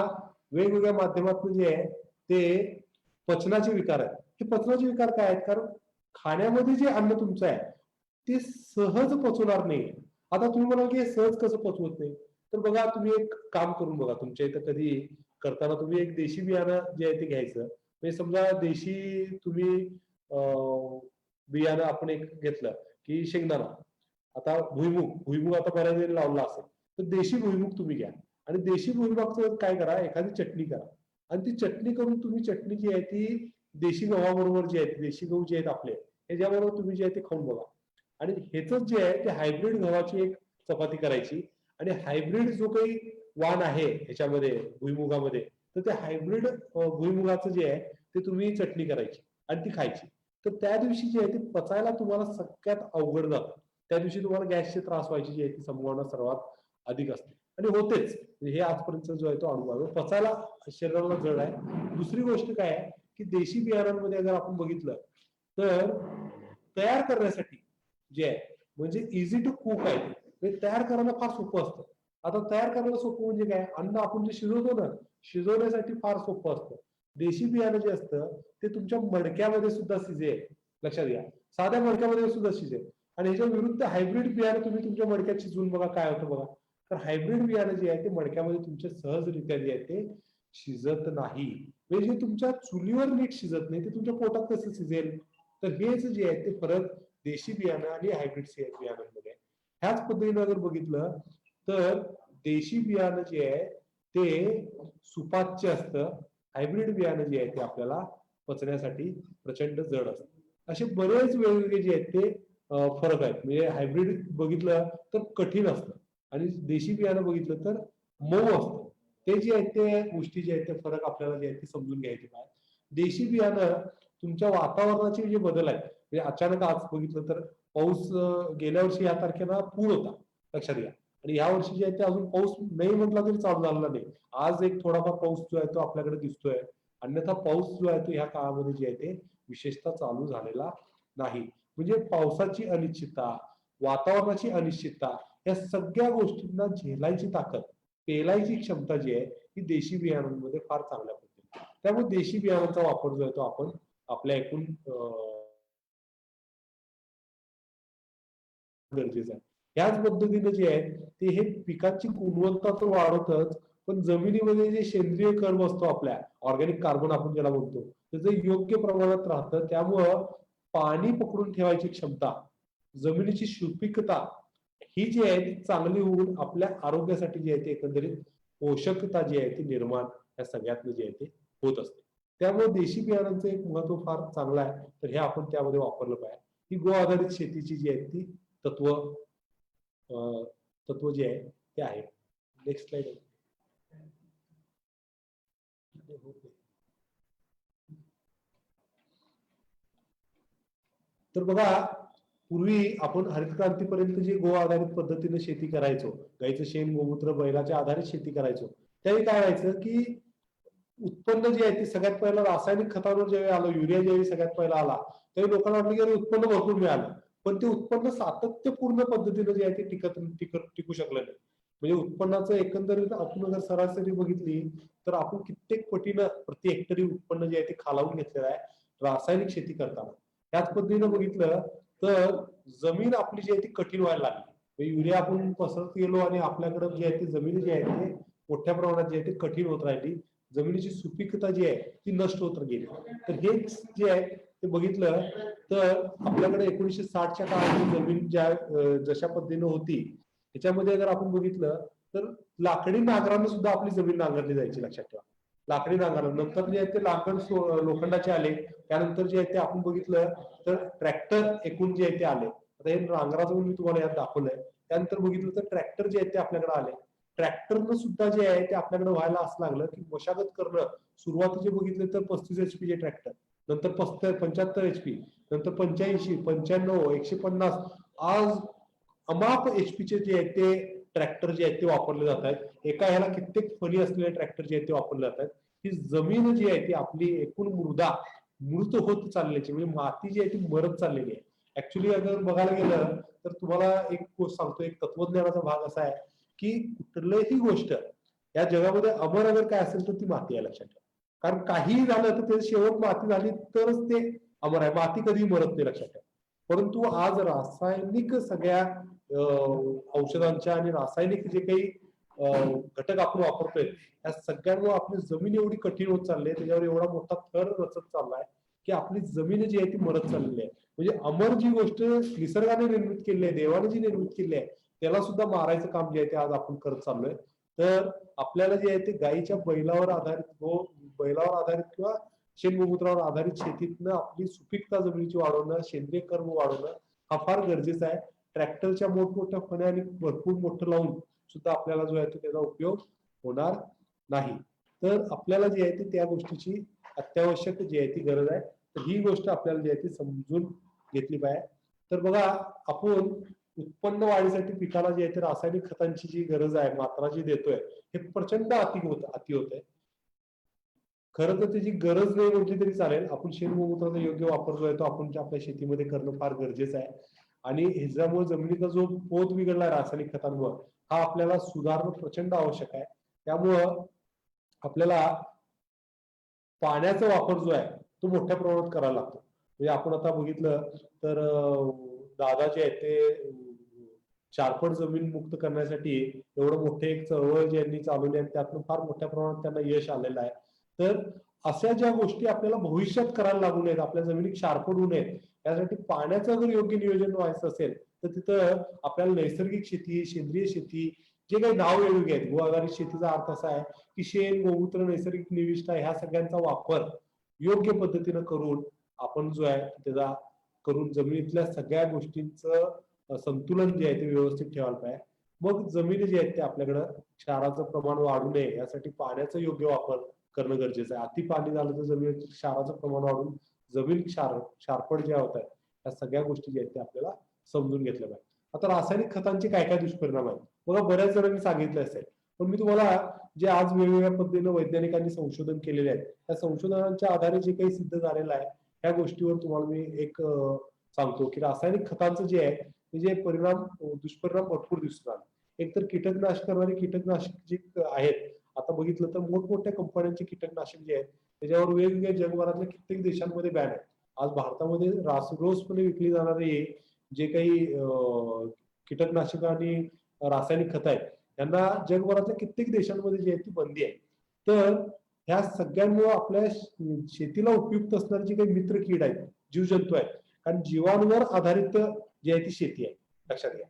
वेगवेगळ्या माध्यमातून जे आहे ते पचनाचे विकार आहेत. हे पचनाचे विकार काय आहेत? कारण खाण्यामध्ये जे अन्न तुमचं आहे ते सहज पचवणार नाही. आता तुम्ही म्हणाल की हे सहज कसं पचवत नाही, तर बघा तुम्ही एक काम करून बघा. तुमच्या इथं कधी करताना तुम्ही एक देशी बियाणं जे आहे ते घ्यायचं. म्हणजे समजा देशी तुम्ही बियाणं आपण एक घेतलं की शेंगदाणा, आता भुईमुग आता बऱ्याच वेळी लावला असेल तर देशी भुईमुग तुम्ही घ्या आणि देशी भुईमुगाचं काय करा, एखादी चटणी करा आणि ती चटणी करून तुम्ही चटणी जी आहे ती देशी गव्हाबरोबर जी आहे, देशी गहू जे आहेत आपले ह्याच्याबरोबर तुम्ही जे आहे ते खाऊन बघा. आणि ह्याच जे आहे ते हायब्रिड गव्हाची एक चपाती करायची आणि हायब्रिड जो काही वाण आहे ह्याच्यामध्ये भुईमुगामध्ये तर ते हायब्रिड भुईमुगाचं जे आहे ते तुम्ही चटणी करायची आणि ती खायची. तर त्या दिवशी जे आहे ते पचायला तुम्हाला सगळ्यात अवघड जातं. त्या दिवशी तुम्हाला गॅसचे त्रास व्हायची जी आहे ती संभावना सर्वात अधिक असते आणि होतेच. हे आजपर्यंत जो आहे तो अनुभव आहे. पचायला शरीराला जड आहे. दुसरी गोष्ट काय आहे की देशी बियाणांमध्ये जर आपण बघितलं तर तयार करण्यासाठी जे आहे म्हणजे इझी टू कुक आहे, ते तयार करायला फार सोपं असतं. आता तयार करायला सोपं म्हणजे काय, अन्न आपण जे शिजवतो ना शिजवण्यासाठी फार सोपं असतं. देशी बियाणं जे असतं ते तुमच्या मडक्यामध्ये सुद्धा शिजेल. लक्षात घ्या, साध्या मडक्यामध्ये सुद्धा शिजेल. आणि ह्याच्या विरुद्ध हायब्रिड बियाणं तुम्ही तुमच्या मडक्यात शिजवून बघा काय होतं बघा. तर हायब्रिड बियाणं जे आहे ते मडक्यामध्ये तुमच्या सहजरित्या जे आहे ते शिजत नाही. म्हणजे तुमच्या चुलीवर नीट शिजत नाही ते तुमच्या पोटात कसं शिजेल. तर हेच जे आहे ते फरक देशी बियाणं आणि हायब्रिड बियाणांमध्ये आहे. ह्याच पद्धतीने जर बघितलं तर देशी बियाणं जे आहे ते सुपाच्य असतं. हायब्रिड बियाणं जे आहे ते आपल्याला पचण्यासाठी प्रचंड जड असतं. असे बरेच वेगवेगळे जे आहेत ते फरक आहेत. म्हणजे हायब्रिड बघितलं तर कठीण असतं आणि देशी बियाणं बघितलं तर मऊ असतं. ते जे आहेत ते गोष्टी जे आहेत ते फरक आपल्याला जे आहेत ते समजून घ्यायचे आहे. देशी बियाणं तुमच्या वातावरणाचे जे बदल आहेत, म्हणजे अचानक आज बघितलं तर पाऊस गेल्या वर्षी या तारखेला पूर होता, लक्षात घ्या. आणि या वर्षी जे आहे ते अजून पाऊस नाही म्हटला तरी चालू झालेला नाही. आज एक थोडाफार पाऊस जो आहे तो आपल्याकडे दिसतोय. अन्यथा पाऊस जो आहे तो ह्या काळामध्ये जे आहे ते विशेषतः चालू झालेला नाही. म्हणजे पावसाची अनिश्चितता, वातावरणाची अनिश्चितता, या सगळ्या गोष्टींना झेलायची ताकद, पेलायची क्षमता जी आहे ही देशी बियाणांमध्ये फार चांगल्या पद्धतीने. त्यामुळे देशी बियाणांचा वापर जो आहे तो आपण आपल्या एकूण गरजेचं आहे. याच पद्धतीने जे आहे ते हे पिकाची गुणवत्ता तर वाढवतच, पण जमिनीमध्ये जे सेंद्रिय कर्म असतो आपल्या ऑर्गॅनिक कार्बन आपण ज्याला म्हणतो, त्याचं योग्य प्रमाणात राहतं. त्यामुळं पाणी पकडून ठेवायची क्षमता, जमिनीची सुपीकता ही जी आहे ती चांगली होऊन आपल्या आरोग्यासाठी जी आहे ती एकंदरीत पोषकता जी आहे ती निर्माण या सगळ्यातनं जे आहे ते होत असते. त्यामुळे देशी बियाणांचं एक महत्व फार चांगलं आहे. तर हे आपण त्यामध्ये वापरलं पाहिजे. ही गो आधारित शेतीची जी आहे ती तत्व तत्व जे आहे ते आहे. Next slide. तर बघा, पूर्वी आपण हरित क्रांतीपर्यंत जी गो आधारित पद्धतीने शेती करायचो, गाईचं शेण, गोमूत्र, बैलाच्या आधारित शेती करायचो, त्यावेळी काय व्हायचं की उत्पन्न जे आहे ते सगळ्यात पहिला रासायनिक खतावर जेव्हा आलं, युरिया ज्यावेळी सगळ्यात पहिला आला, त्यावेळी लोकांना वाटलं की अरे उत्पन्न भरपूर मिळालं. पण ते उत्पन्न सातत्यपूर्ण पद्धतीने जे आहे ते टिकू शकलं नाही. म्हणजे उत्पन्नाचं एकंदरीत आपण जर सरासरी बघितली तर आपण कित्येक पटीनं प्रति हेक्टरी उत्पन्न जे आहे ते खालावून घेतलेलं आहे रासायनिक शेती करताना. त्याच पद्धतीनं बघितलं तर जमीन आपली जी आहे ती कठीण व्हायला लागली. युरिया आपण पसरत गेलो आणि आपल्याकडे जे आहे ती जमीन जी आहे ते मोठ्या प्रमाणात जे आहे ते कठीण होत राहिली. जमिनीची सुपीकता जी आहे ती नष्ट होत गेली. तर हेच जे आहे ते बघितलं तर आपल्याकडे 1960च्या काळात जमीन ज्या जशा पद्धतीने होती त्याच्यामध्ये जर आपण बघितलं तर लाकडी नांगराने सुद्धा आपली जमीन नांगरली जायची, लक्षात ठेवा. लाकडी नांगर, नंतर जे आहे ते लाकड लोखंडाचे आले. त्यानंतर जे आहे ते आपण बघितलं तर ट्रॅक्टर एकूण जे आहे ते आले. आता हे नांगराचं मी तुम्हाला यात दाखवलंय. त्यानंतर बघितलं तर ट्रॅक्टर जे आहेत ते आपल्याकडे आले. ट्रॅक्टरनं सुद्धा जे आहे ते आपल्याकडे व्हायला असं लागलं की मशागत करणं सुरुवातीचे बघितले तर 35 HP चे ट्रॅक्टर, नंतर 75 HP, नंतर 85, 95, 150, आज अमाप HP चे जे आहेत ते ट्रॅक्टर जे आहेत ते वापरले जात आहेत. एका ह्याला कित्येक फणी असलेले ट्रॅक्टर जे आहेत ते वापरले जात आहेत. ही जमीन जी आहे ती आपली एकूण मृदा मृत होत चालल्याची, म्हणजे माती जी आहे ती मरत चाललेली आहे. ऍक्च्युली अगर बघायला गेलं तर तुम्हाला एक गोष्ट सांगतो, एक तत्वज्ञानाचा भाग असा आहे की कुठलीही गोष्ट या जगामध्ये अमर अगर काय असेल तर ती माती आहे, लक्षात ठेवा. कारण काहीही झालं तर ते शेवट माती झाली तरच ते अमर आहे. माती कधीही मरत नाही, लक्षात ठेवा. परंतु आज रासायनिक सगळ्या औषधांच्या आणि रासायनिक जे काही घटक आपण वापरतोय या सगळ्यांमुळे आपली जमीन एवढी कठीण होत चालली आहे, त्याच्यावर एवढा मोठा थर रचत चाललाय की आपली जमीन जी आहे ती मरत चाललेली आहे. म्हणजे अमर जी गोष्ट निसर्गाने निर्मित केली आहे, देवाने जी निर्मित केली आहे, त्याला सुद्धा मारायचं काम जे आहे ते आज आपण करत चाललोय. तर आपल्याला जे आहे ते गायीच्या बैलावर आधारित बैलावर आधारित किंवा शेणगोमूत्रावर आधारित शेतीतनं आपली सुपीकता जमिनीची वाढवणं, सेंद्रिय कर्म वाढवणं हा फार गरजेचा आहे. ट्रॅक्टरच्या मोठमोठ्या फण्या आणि भरपूर मोठं लावून सुद्धा आपल्याला जो आहे तो त्याचा उपयोग होणार नाही. तर आपल्याला जे आहे ते त्या गोष्टीची अत्यावश्यक जी आहे ती गरज आहे. तर ही गोष्ट आपल्याला जी आहे ती समजून घेतली पाहिजे. तर बघा, आपण उत्पन्न वाढीसाठी पिकाला जे आहे ते रासायनिक खतांची जी गरज आहे, मात्रा जी देतोय, हे प्रचंड अति होत आहे. खरं तर त्याची गरज नाही म्हटली तरी चालेल. आपण शेणगोमूत्राचा योग्य वापर जो आहे तो आपण आपल्या शेतीमध्ये करणं फार गरजेचं आहे. आणि ह्याच्यामुळे जमिनीचा जो पोत बिघडला रासायनिक खतांमुळे हा आपल्याला सुधारणं प्रचंड आवश्यक आहे. त्यामुळं आपल्याला पाण्याचा वापर जो आहे तो मोठ्या प्रमाणात करायला लागतो. म्हणजे आपण आता बघितलं तर दादा जे आहेत ते चारपट जमीन मुक्त करण्यासाठी एवढं मोठे एक चळवळ ज्यांनी चालवली आहे त्यातून फार मोठ्या प्रमाणात त्यांना यश आलेलं आहे. तर अशा ज्या गोष्टी आपल्याला भविष्यात करायला लागू नयेत, आपल्या जमिनी क्षारपट होऊ नयेत, यासाठी पाण्याचं जर योग्य नियोजन व्हायचं असेल तर तिथं आपल्याला नैसर्गिक शेती, सेंद्रिय शेती, जे काही नाव वेगवेगळे आहेत, गो आधारित शेतीचा अर्थ असा आहे की शेण, गोमूत्र, नैसर्गिक निविष्ठा ह्या सगळ्यांचा वापर योग्य पद्धतीनं करून आपण जो आहे त्याचा करून जमिनीतल्या सगळ्या गोष्टींचं संतुलन जे आहे ते व्यवस्थित ठेवायला पाहिजे. मग जमिनी जे आहेत ते आपल्याकडं क्षाराचं प्रमाण वाढू नये यासाठी पाण्याचा योग्य वापर करणं गरजेचं आहे. अति पाणी झालं तर जमिनीत क्षाराचं प्रमाण वाढून जमीन क्षारपड जे होत आहे या सगळ्या गोष्टी ज्या आहेत ते आपल्याला समजून घेतल्या पाहिजे. आता रासायनिक खतांचे काय काय दुष्परिणाम आहेत बघा, बऱ्याच जणांनी सांगितलं असेल, पण मी तुम्हाला जे आज वेगवेगळ्या पद्धतीने वैज्ञानिकांनी संशोधन केलेले आहेत त्या संशोधनांच्या आधारे जे काही सिद्ध झालेलं आहे त्या गोष्टीवर तुम्हाला मी एक सांगतो की रासायनिक खतांचं जे आहे ते जे दुष्परिणाम भरपूर दिसून आले. एक तर कीटकनाशक करणारे कीटकनाशक जे आहेत, आता बघितलं तर मोठमोठ्या कंपन्यांचे कीटकनाशक जे आहेत त्याच्यावर वेगवेगळ्या जगभरातल्या कित्येक देशांमध्ये बॅन आहे. आज भारतामध्ये रासरोसपणे विकली जाणारी जे काही कीटकनाशक आणि रासायनिक खत आहेत त्यांना जगभरातल्या कित्येक देशांमध्ये जी आहे ती बंदी आहे. तर ह्या सगळ्यांमुळे आपल्या शेतीला उपयुक्त असणारे जे काही मित्र कीड आहेत, जीवजंतू आहेत, कारण जीवांवर आधारित जी आहे ती शेती आहे, लक्षात घ्या,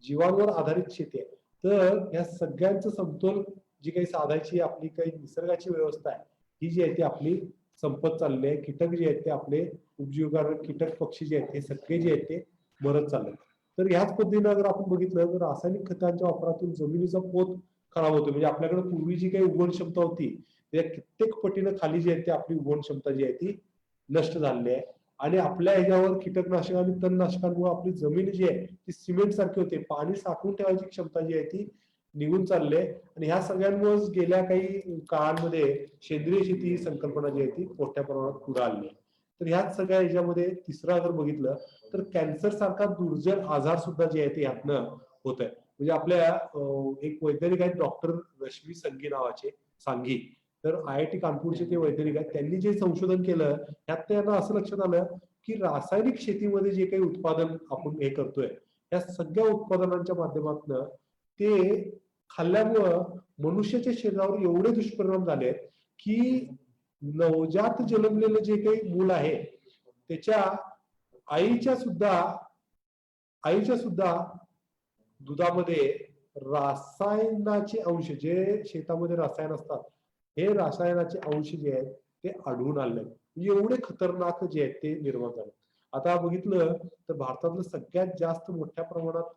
जीवांवर आधारित शेती आहे. तर या सगळ्यांचं समतोल जी काही साधायची आपली काही निसर्गाची व्यवस्था आहे ही जी आहे ती आपली संपत चालली आहे. कीटक जे आहेत ते आपले उपजीविका कीटक पक्षी जे आहेत हे सगळे जे आहेत ते मरत चालले. तर ह्याच पद्धतीने अगर आपण बघितलं तर रासायनिक खतांच्या वापरातून जमिनीचा पोत खराब होतो. म्हणजे आपल्याकडे पूर्वी जी काही उगवण क्षमता होती त्या कित्येक पटीनं खाली जी आहे ती आपली उगवण क्षमता जी आहे ती नष्ट झालेली आहे. आणि आपल्या ह्याच्यावर कीटकनाशक आणि तणनाशकांमुळे आपली जमीन जी आहे ती सिमेंट सारखी होते, पाणी साठवून ठेवायची क्षमता जी आहे ती निघून चालली आहे. आणि ह्या सगळ्यांमुळे गेल्या काही काळांमध्ये सेंद्रिय शेती ही संकल्पना जी आहे ती मोठ्या प्रमाणात पुढे आली आहे. तर ह्याच सगळ्या ह्याच्यामध्ये तिसरा जर बघितलं तर कॅन्सर सारखा दुर्जर आजार सुद्धा जे आहे ते ह्यातनं होत आहे. म्हणजे आपल्या एक वैज्ञानिक आहेत डॉक्टर रश्मी संघी नावाचे, सांघी, तर IIT कानपूरचे ते वैज्ञानिक आहेत. त्यांनी जे संशोधन केलं त्यात त्यांना असं लक्षात आलं की रासायनिक शेतीमध्ये जे काही उत्पादन आपण हे करतोय या सगळ्या उत्पादनांच्या माध्यमातून ते खाल्ल्यामुळं मनुष्याच्या शरीरावर एवढे दुष्परिणाम झाले की नवजात जन्मलेलं जे काही मूल आहे त्याच्या आईच्या सुद्धा दुधामध्ये रासायनाचे अंश, जे शेतामध्ये रसायन असतात हे रसायनाचे अंश जे आहेत ते आढळून आले. म्हणजे एवढे खतरनाक जे आहेत ते निर्माण झाले. आता बघितलं तर भारतातलं सगळ्यात जास्त मोठ्या प्रमाणात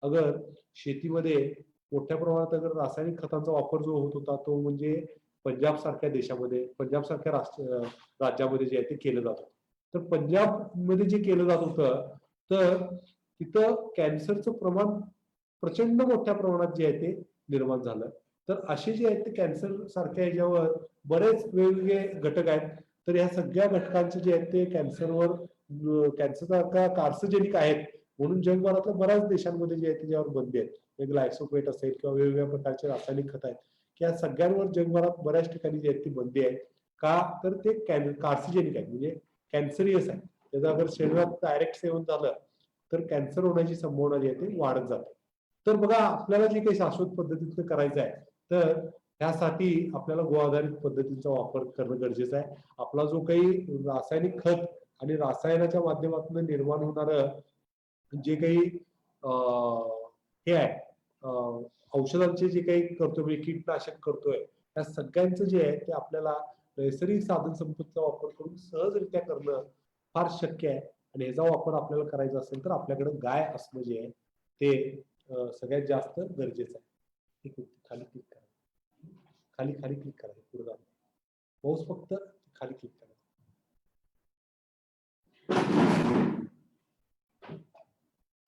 अगर शेतीमध्ये मोठ्या प्रमाणात अगर रासायनिक खतांचा वापर जो होत होता तो म्हणजे पंजाब सारख्या देशामध्ये, पंजाब सारख्या राज्यामध्ये जे आहे ते केलं जात होतं. तर पंजाब मध्ये जे केलं जात होतं तर तिथं कॅन्सरचं प्रमाण प्रचंड मोठ्या प्रमाणात जे आहे ते निर्माण झालं. तर असे जे आहेत ते कॅन्सर सारख्या ह्याच्यावर बरेच वेगवेगळे घटक आहेत. तर या सगळ्या घटकांचे जे आहेत ते कॅन्सर सारखा कार्सिजेनिक आहेत म्हणून जगभरातल्या बऱ्याच देशांमध्ये जे आहे त्याच्यावर बंदी आहेत. ग्लायसोपेट असेल किंवा वेगवेगळ्या प्रकारचे रासायनिक खत आहेत की या सगळ्यांवर जगभरात बऱ्याच ठिकाणी जे आहेत ती बंदी आहे. का तर ते कार्सिजेनिक आहे, म्हणजे कॅन्सरियस आहे. त्याचं अगर शरीरात डायरेक्ट सेवन झालं तर कॅन्सर होण्याची संभावना जी आहे ती वाढत जाते. तर बघा, आपल्याला जे काही शाश्वत पद्धतीचं करायचं आहे तर त्यासाठी आपल्याला गो आधारित पद्धतीचा वापर करणं गरजेचं आहे. आपला जो काही रासायनिक खत आणि रसायनाच्या माध्यमातून निर्माण होणार जे काही हे आहे औषधांचे जे काही करतोय म्हणजे कीटनाशक करतोय त्या सगळ्यांचं जे आहे ते आपल्याला नैसर्गिक साधन संपत्तीचा वापर करून सहजरित्या करणं फार शक्य आहे. आणि ह्याचा वापर आपल्याला करायचा असेल तर आपल्याकडे गाय असणं जे आहे ते सगळ्यात जास्त गरजेचं आहे. खाली क्लिक करा, खाली क्लिक करा, पुढे जा, पाऊस फक्त खाली क्लिक करा.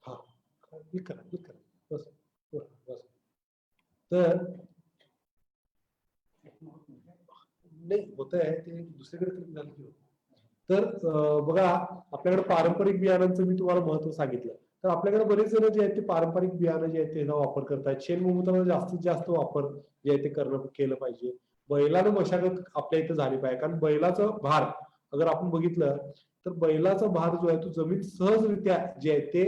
हा, क्लिक करा बस बस. तर नाही होत आहे ते दुसरीकडे क्लिक झालं की. तर बघा, आपल्याकडे पारंपरिक बियाणांचं मी तुम्हाला महत्व सांगितलं. तर आपल्याकडे बरेच जण जे आहेत ते पारंपरिक बियाणं जे आहेत त्याचा वापर करतात. शेणभूमीचा जास्तीत जास्त वापर जे आहे ते केलं पाहिजे. बैलानं मशागत आपल्या इथं झाली पाहिजे, कारण बैलाचं भार अगर आपण बघितलं तर बैलाचा भार जो आहे तो जमीन सहजरित्या जे आहे ते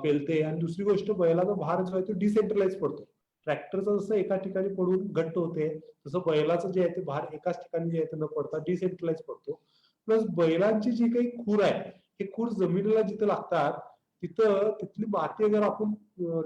पेलते. आणि दुसरी गोष्ट, बैलाचा भार जो आहे तो डिसेंट्रलाइज पडतो. ट्रॅक्टरचं जसं एका ठिकाणी पडून घट्ट होते तसं बैलाचं जे आहे ते भार एकाच ठिकाणी जे आहे ते न पडता डिसेंट्रलाइज पडतो. प्लस बैलांची जी काही खूर आहे हे खूर जमिनीला जिथं लागतात तिथं तिथली माती अगर आपण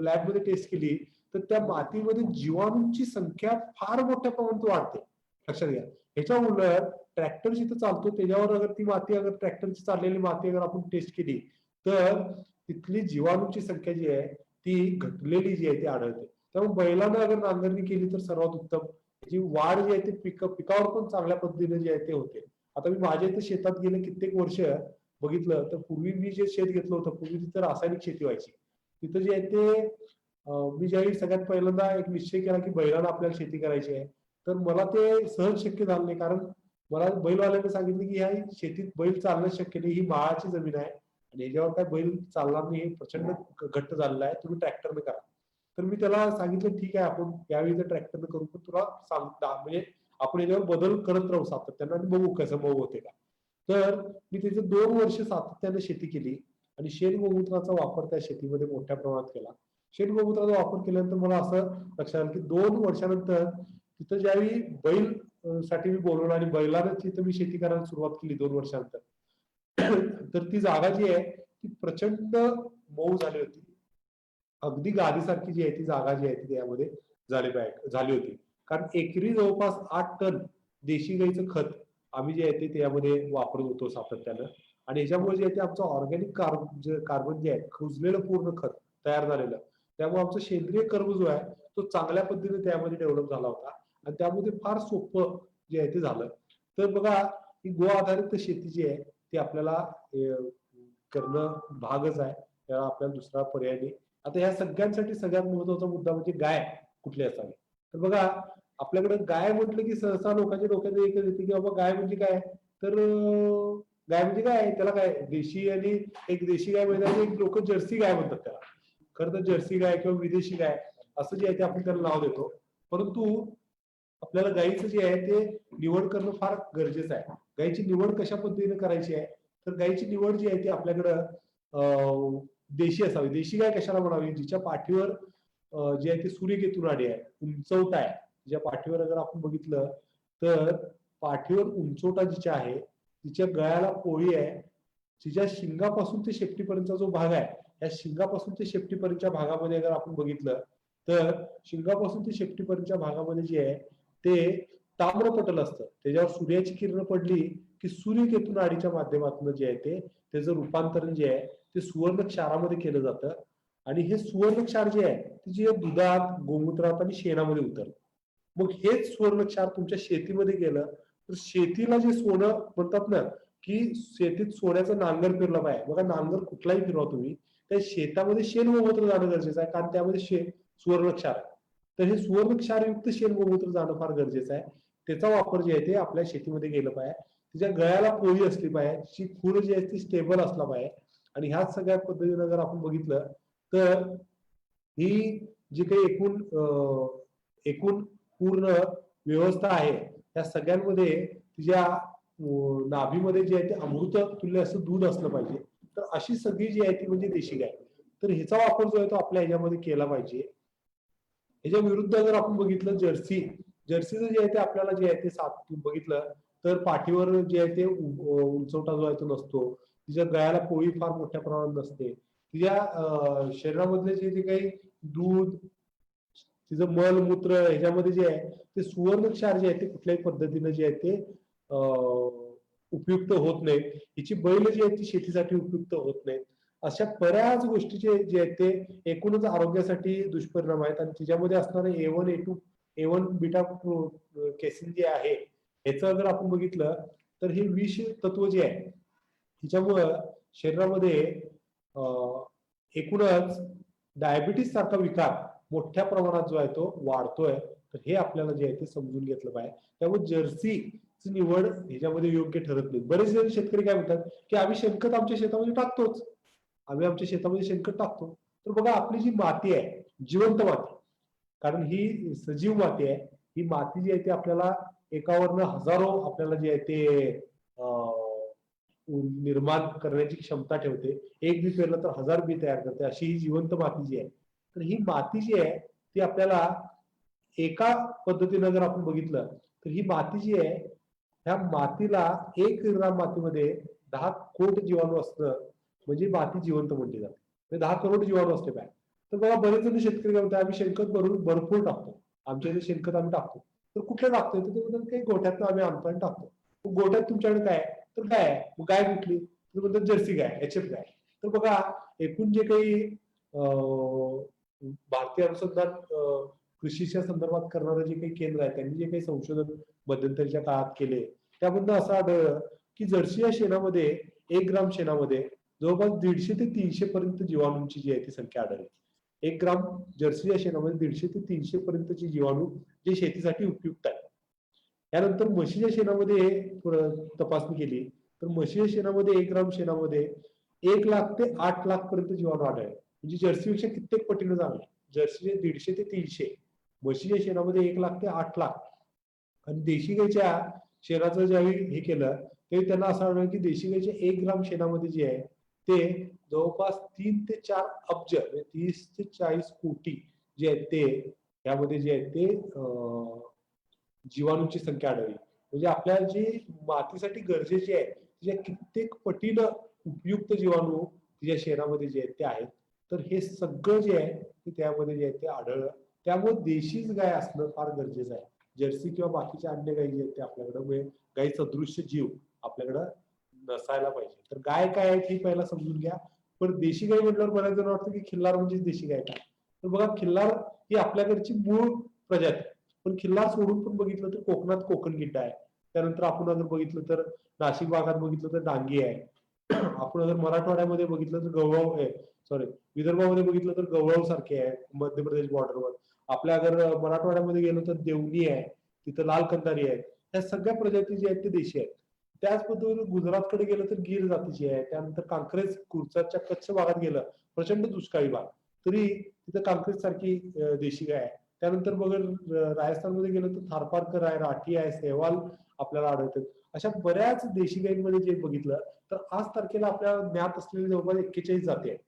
लॅबमध्ये टेस्ट केली तर त्या मातीमध्ये जीवाणूंची संख्या फार मोठ्या प्रमाणात वाढते, लक्षात घ्या. ह्याच्या उलट ट्रॅक्टर जिथं चालतो त्याच्यावर अगर ती माती अगर ट्रॅक्टरची चाललेली माती अगर आपण टेस्ट केली तर तिथली जीवाणूंची संख्या जी आहे ती घटलेली जी आहे ती आढळते. त्यामुळे बैलानं अगर नांगरणी केली तर सर्वात उत्तम. त्याची वाढ जी आहे ती पिकावर पण चांगल्या पद्धतीने जे आहे ते होते. आता मी माझ्या इथे शेतात गेले कित्येक वर्ष बघितलं तर पूर्वी मी जे शेत घेतलं होतं, पूर्वी तिथं रासायनिक शेती व्हायची. तिथं जे आहे ते मी ज्यावेळी सगळ्यात पहिल्यांदा एक निश्चय केला की बैलानं आपल्याला शेती करायची आहे, तर मला ते सहज शक्य झालं नाही. कारण मला बैलवाल्याने सांगितलं की ह्या शेतीत बैल चालणं शक्य नाही, ही माळाची जमीन आहे आणि याच्यावर काय बैल चालणार नाही, हे प्रचंड घट्ट झालेलं आहे, तुम्ही ट्रॅक्टरने करा. तर मी त्याला सांगितलं ठीक आहे आपण यावेळी तर ट्रॅक्टरने करू, पण तुला म्हणजे आपण याच्यावर बदल करत राहू सातत्यानं आणि बघू कसं मऊ होते का. तर मी तिथे 2 वर्ष सातत्याने शेती केली आणि शेण गोमूत्राचा वापर त्या शेतीमध्ये मोठ्या प्रमाणात केला. शेण गोमूत्राचा वापर केल्यानंतर मला असं लक्षात आलं की 2 वर्षानंतर तिथं ज्यावेळी बैल साठी मी बोलवलं आणि बैलानं तिथं मी शेती करायला सुरुवात केली 2 वर्षानंतर, तर ती जागा जी आहे ती प्रचंड मऊ झाली होती. अगदी गादीसारखी जी आहे ती जागा जी आहे ती त्यामध्ये झाली होती. कारण एकरी जवळपास 8 टन देशी गाईचं खत आम्ही जे आहे ते त्यामध्ये वापरत होतो सातत्यानं आणि ह्याच्यामुळे जे आहे ते आमचं ऑर्गॅनिक कार्बन जे आहे कुजलेलं पूर्ण खत तयार झालेलं. त्यामुळे आमचं सेंद्रिय कर्ब जो आहे तो चांगल्या पद्धतीने त्यामध्ये डेव्हलप झाला होता आणि त्यामध्ये फार सोपं जे आहे ते झालं. तर बघा ही गो आधारित शेती जी आहे ती आपल्याला करणं भागच आहे. त्याला आपल्याला दुसरा पर्याय नाही. आता ह्या सगळ्यांसाठी सगळ्यात महत्वाचा मुद्दा म्हणजे गाय कुठली असावी. तर बघा आपल्याकडे गाय म्हटलं की सहसा लोकांच्या डोक्यात एकच येते की बाबा गाय म्हणजे काय, तर गाय म्हणजे काय, त्याला काय देशी आणि एक देशी गाय म्हणजे एक लोक जर्सी गाय म्हणतात त्याला. खरं तर जर्सी गाय किंवा विदेशी गाय असं जे आहे ते आपण त्याला नाव देतो. परंतु आपल्याला गायीचं जे आहे ते निवड करणं फार गरजेचं आहे. गायीची निवड कशा पद्धतीने करायची आहे, तर गायीची निवड जी आहे ती आपल्याकडं देशी असावी. देशी गाय कशाला म्हणावी, जिच्या पाठीवर जे आहे ते सूर्यकेतू नाडी आहे, उंचवटा आहे. तिच्या पाठीवर अगर आपण बघितलं तर पाठीवर उंचवटा जिच्या आहे, तिच्या गळ्याला पोळी आहे, तिच्या शिंगापासून ते शेपटीपर्यंतचा जो भाग आहे, या शिंगापासून ते शेपटीपर्यंतच्या भागामध्ये अगर आपण बघितलं तर शिंगापासून ते शेपटीपर्यंतच्या भागामध्ये जे आहे ते ताम्रपटल असतं. त्याच्यावर सूर्याची किरण पडली की सूर्यकेतू नाडीच्या माध्यमातून जे आहे ते त्याचं रूपांतरण जे आहे ते सुवर्ण क्षारामध्ये केलं जातं आणि हे सुवर्ण क्षार जे आहे ते जे दुधात, गोमूत्रात आणि शेणामध्ये उतरतं. मग हेच सुवर्ण क्षार तुमच्या शेतीमध्ये गेलं तर शेतीला जे सोनं म्हणतात ना, की शेतीत सोन्याचं नांगर फिरलं पाहिजे. बघा नांगर कुठलाही फिरवा तुम्ही, त्या शेतामध्ये शेण गोमूत्र जाणं गरजेचं आहे, कारण त्यामध्ये सुवर्ण क्षार आहे. तर हे सुवर्ण क्षारयुक्त शेण गोमूत्र जाणं फार गरजेचं आहे. त्याचा वापर जे आहे ते आपल्या शेतीमध्ये गेलं पाहिजे. तिच्या गळ्याला पोळी असली पाहिजे, तिची खूर जी आहे ती स्टेबल असला पाहिजे आणि ह्याच सगळ्या पद्धतीने जर आपण बघितलं तर ही जी काही एकूण पूर्ण व्यवस्था आहे त्या सगळ्यांमध्ये तिच्या नाभीमध्ये जे आहे ते अमृत तुल्य असं दूध असलं पाहिजे. तर अशी सगळी जी आहे ती म्हणजे देशी गाय. तर ह्याचा वापर जो आहे तो आपल्या ह्याच्यामध्ये केला पाहिजे. ह्याच्या विरुद्ध जर आपण बघितलं जर्सीचं जे आहे ते आपल्याला जे आहे ते बघितलं तर पाठीवर जे आहे ते उंचवटा जो आहे तो नसतो. तिच्या गळ्याला पोळी फार मोठ्या प्रमाणात नसते. तिच्या शरीरामधले जे काही दूध, तिचं मल मूत्र ह्याच्यामध्ये जे आहे ते सुवर्ण क्षार जे आहे ते कुठल्याही पद्धतीने जे आहे ते उपयुक्त होत नाहीत. हिची बैल जी आहे ती शेतीसाठी उपयुक्त होत नाहीत. अशा बऱ्याच गोष्टीचे जे आहेत ते एकूणच आरोग्यासाठी दुष्परिणाम आहेत आणि तिच्यामध्ये असणारे A1, A2, A1 beta casein जे आहे ह्याचं जर आपण बघितलं तर हे विष तत्व जे आहे हिच्यामुळं शरीरामध्ये एकूणच डायबिटीस सारखा विकार मोठ्या प्रमाणात जो आहे तो वाढतोय. तर हे आपल्याला जे आहे ते समजून घेतलं पाहिजे. त्यामुळे जर्सीची निवड ह्याच्यामध्ये योग्य ठरत नाही. बरेच जण शेतकरी काय म्हणतात की आम्ही शेणखत आमच्या शेतामध्ये टाकतोच, आम्ही आमच्या शेतामध्ये शेणखत टाकतो. तर बघा आपली जी माती आहे जिवंत माती, कारण ही सजीव माती आहे, ही माती जी आहे ती आपल्याला एकावरनं हजारो आपल्याला जे आहे ते निर्माण करण्याची क्षमता ठेवते. एक बी पेरलं तर 1000 बी तयार करते, अशी ही जिवंत माती जी आहे. तर ही माती जी आहे ती आपल्याला एका पद्धतीनं जर आपण बघितलं तर ही माती जी आहे ह्या मातीला 1 ग्राम मातीमध्ये 10 कोट जीवाणू असणं म्हणजे माती जिवंत म्हटली जाते. म्हणजे 10 करोड जीवाणू असले पाहिजे. तर बघा बरेच जण शेतकरी काय म्हणतात आम्ही शेणखत भरपूर टाकतो, आमच्या इथे शेणखत आम्ही टाकतो. तर कुठलं टाकतोय तर ते म्हणतात काही गोठ्यातनं आम्ही आणतो आणि टाकतो. गोठ्यात तुमच्याकडे काय तर गाय, गाय कुठली तर म्हणतात जर्सी गाय, HF गाय. तर बघा एकूण जे काही भारतीय अनुसंधान कृषीच्या संदर्भात करणारं जे काही केंद्र आहे त्यांनी जे काही संशोधन मध्यंतरीच्या काळात केले त्यामधनं असं आढळलं की जर्सी या शेणामध्ये 1 ग्राम शेणामध्ये जवळपास 150 ते 300 पर्यंत जीवाणूंची जी आहे ती संख्या आढळली. 1 ग्राम जर्सी या शेणामध्ये 150 ते 300 पर्यंतची जीवाणू जे शेतीसाठी उपयुक्त आहे. त्यानंतर म्हशीच्या शेणामध्ये तपासणी केली तर म्हशीच्या शेणामध्ये 1 ग्राम शेणामध्ये 1 लाख ते 8 लाख पर्यंत जीवाणू आढळले. म्हणजे जर्सीपेक्षा कित्येक पटीनं चांगले. जर्सीचे 150 ते 300, म्हशीच्या शेणामध्ये 1 लाख ते 8 लाख. आणि देशी गाईच्या शेणाचं ज्यावेळी हे केलं त्यावेळी त्यांना असं आढळलं की देशी गाईच्या 1 ग्राम शेणामध्ये जे आहे ते जवळपास 3 ते 4 अब्ज म्हणजे 30 ते 40 कोटी जे आहेत ते यामध्ये जे आहेत ते जीवाणूंची संख्या आढळली. म्हणजे आपल्याला जी मातीसाठी गरजेची आहे तिच्या कित्येक पटीनं उपयुक्त जीवाणू तिच्या शेणामध्ये जे आहेत ते आहेत. तर हे सगळं जे आहे ते त्यामध्ये जे आहे ते आढळलं. त्यामुळे देशीच गाय असणं फार गरजेचं आहे. जर्सी किंवा बाकीच्या अन्य गायी जे आहेत ते आपल्याकडे गाई सदृश्य जीव आपल्याकडं नसायला पाहिजे. तर गाय काय आहे हे पहिला समजून घ्या. पण देशी गाय म्हटल्यावर बऱ्याच जण वाटतं की खिल्लार म्हणजे देशी गाय का? तर बघा खिल्लार ही आपल्याकडची मूळ प्रजाती. पण खिल्लार सोडून पण बघितलं तर कोकणात कोकण गिड्डा आहे. त्यानंतर आपण अगर बघितलं तर नाशिक भागात बघितलं तर डांगी आहे. आपण अगर मराठवाड्यामध्ये बघितलं तर गवळाव आहे. सॉरी विदर्भामध्ये बघितलं तर गवळाव सारखे आहे मध्य प्रदेश बॉर्डरवर. आपल्या अगर मराठवाड्यामध्ये गेलो तर देवणी आहे, तिथं लाल कंदारी आहे. ह्या सगळ्या प्रजाती जे आहेत ते देशी आहेत. त्याच पद्धतीने गुजरातकडे गेलं तर गीर जातीची आहे. त्यानंतर कांक्रेज कुर्चाच्या कच्छ भागात गेलं प्रचंड दुष्काळी भाग तरी तिथं कांक्रेज सारखी देशी गाय आहे. त्यानंतर बघा राजस्थानमध्ये गेलं तर थारपारकर आहे, राठी आहे, सेहवाल आपल्याला आढळतात. अशा बऱ्याच देशी गायींमध्ये जे बघितलं तर आज तारखेला आपल्याला ज्ञात असलेली जवळपास 41 जाती आहेत.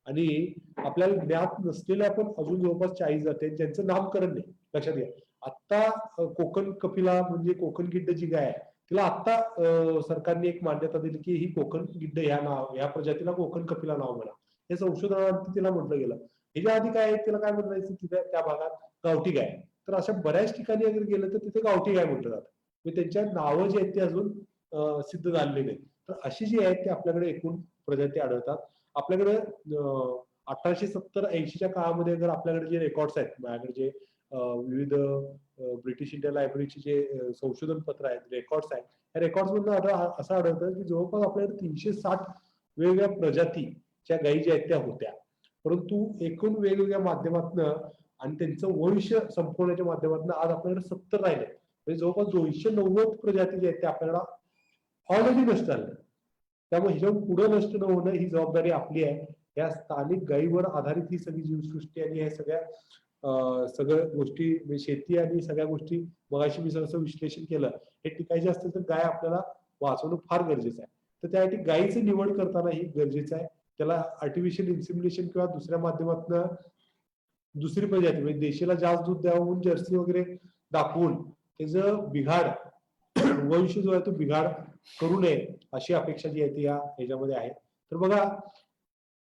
आणि आपल्याला ज्ञात नसलेल्या पण अजून जवळपास 40 जाती आहेत ज्यांचं नामकरण नाही. लक्षात घ्या. आता कोकण कपिला म्हणजे कोकण गिड्ड जी गाय आहे तिला आता सरकारने एक मान्यता दिली की ही कोकण गिड्ड या प्रजातीला कोकण कपिला नाव म्हणा. हे संशोधनात तिला म्हटलं गेलं. ह्याच्या आधी काय तिला काय म्हणायचं तिथे त्या भागात गावठी गाय. तर अशा बऱ्याच ठिकाणी अगर गेलं तर तिथे गावठी गाय म्हटलं जातं. म्हणजे त्यांच्या नावं जी आहेत ते अजून सिद्ध झालेले नाही. तर अशी जी आहेत ते आपल्याकडे एकूण प्रजाती आढळतात. आपल्याकडे 1870-80च्या काळामध्ये जर आपल्याकडे जे रेकॉर्ड्स आहेत माझ्याकडे जे विविध ब्रिटिश इंडिया लायब्ररीचे जे संशोधन पत्र आहेत रेकॉर्ड्स आहेत या रेकॉर्ड्स मधून असं आढळतं की जवळपास आपल्याकडे 360 वेगवेगळ्या प्रजातीच्या गायी ज्या आहेत त्या होत्या. परंतु एकूण वेगवेगळ्या माध्यमातून आणि त्यांचं वंश संपवण्याच्या माध्यमातून आज आपल्याकडे 70 राहिले. म्हणजे जवळपास 290 प्रजाती ज्या आहेत त्या आपल्याला ऑलरेडी नष्ट झाल्या. त्यामुळे ह्याच्यावर पुढे नष्ट न होणं ही जबाबदारी आपली आहे. या स्थानिक गायीवर आधारित ही सगळी जीवसृष्टी आणि या सगळ्या गोष्टी म्हणजे शेती आणि सगळ्या गोष्टी मगाशी मी जसं विश्लेषण केलं हे टिकायचे असतील तर गाय आपल्याला वाचवणं फार गरजेचं आहे. तर त्यासाठी गायीची निवड करताना ही गरजेचं आहे. त्याला आर्टिफिशियल इन्सिमिनेशन किंवा दुसऱ्या माध्यमातून दुसरी प्रजाती म्हणजे देशीला जास्त दूध द्यावं म्हणून जर्सी वगैरे दाखवून त्याचं बिघाड वंश जो आहे तो बिघाड करू नये अशी अपेक्षा जी आहे ती या ह्याच्यामध्ये आहे. तर बघा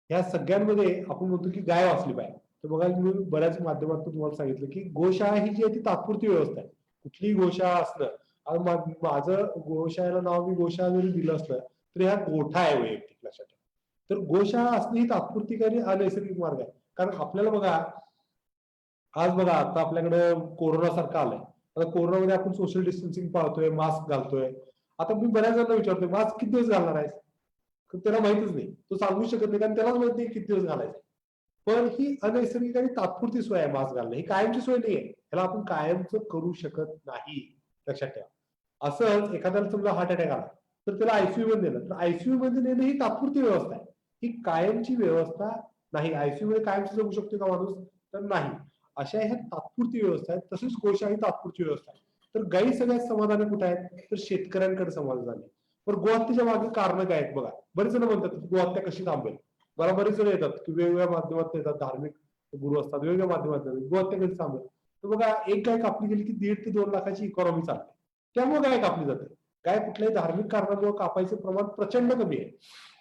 या सगळ्यांमध्ये आपण म्हणतो की गाय वाचली पाहिजे. तर बघा मी बऱ्याच माध्यमातून तुम्हाला सांगितलं की गोशाळा ही जी आहे ती तात्पुरती व्यवस्था आहे. कुठलीही गोशाळा असणं माझं गोशाळेला नाव मी गोशाळा जरी दिलं असलं तर ह्या गोठा आहे वैयक्तिक लक्षात ठेवा. तर गोशाळा असणं ही तात्पुरती आणि अनैसर्गिक मार्ग आहे. कारण आपल्याला बघा आज बघा आता आपल्याकडे कोरोना सारखं आलंय. आता कोरोनामध्ये आपण सोशल डिस्टन्सिंग पाळतोय, मास्क घालतोय. आता मी बऱ्याच जणांना विचारतोय मास्क किती दिवस घालणार आहेस? त्याला माहितच नाही. तो सांगू शकत नाही कारण त्यालाच माहित नाही किती दिवस घालायचं. पण ही अनैसर्गिक आणि तात्पुरती सोय आहे मास्क घालणं. ही कायमची सोय नाहीये. ह्याला आपण कायमचं करू शकत नाही. लक्षात ठेवा. असंच एखाद्याला समजा हार्ट अटॅक आला तर त्याला आयसीयू मध्ये नेलं तर आयसीयू मध्ये नेणं ही तात्पुरती व्यवस्था आहे. ही कायमची व्यवस्था नाही. आयसीयू मध्ये कायमचं जगू शकतो का माणूस? तर नाही. अशा ह्या तात्पुरती व्यवस्था आहेत. तसेच कोशा ही तात्पुरती व्यवस्था आहे. तर गायी सगळ्यात समाधानी कुठे आहेत? तर शेतकऱ्यांकडे समाधानी. पण गोहत्येच्या मागे कारण काय आहेत बघा. बरेच जण म्हणतात गोहत्या कशी थांबेल. मला बरेच जण येतात की वेगवेगळ्या माध्यमातून येतात धार्मिक गुरु असतात वेगवेगळ्या माध्यमातून गोहत्या कशी थांबेल. तर बघा एक गाय कापली गेली की 1.5 ते 2 लाखाची इकॉनॉमी चालते. त्यामुळे गाय कापली जाते. गाय कुठल्याही धार्मिक कारणामुळे कापायचं प्रमाण प्रचंड कमी आहे.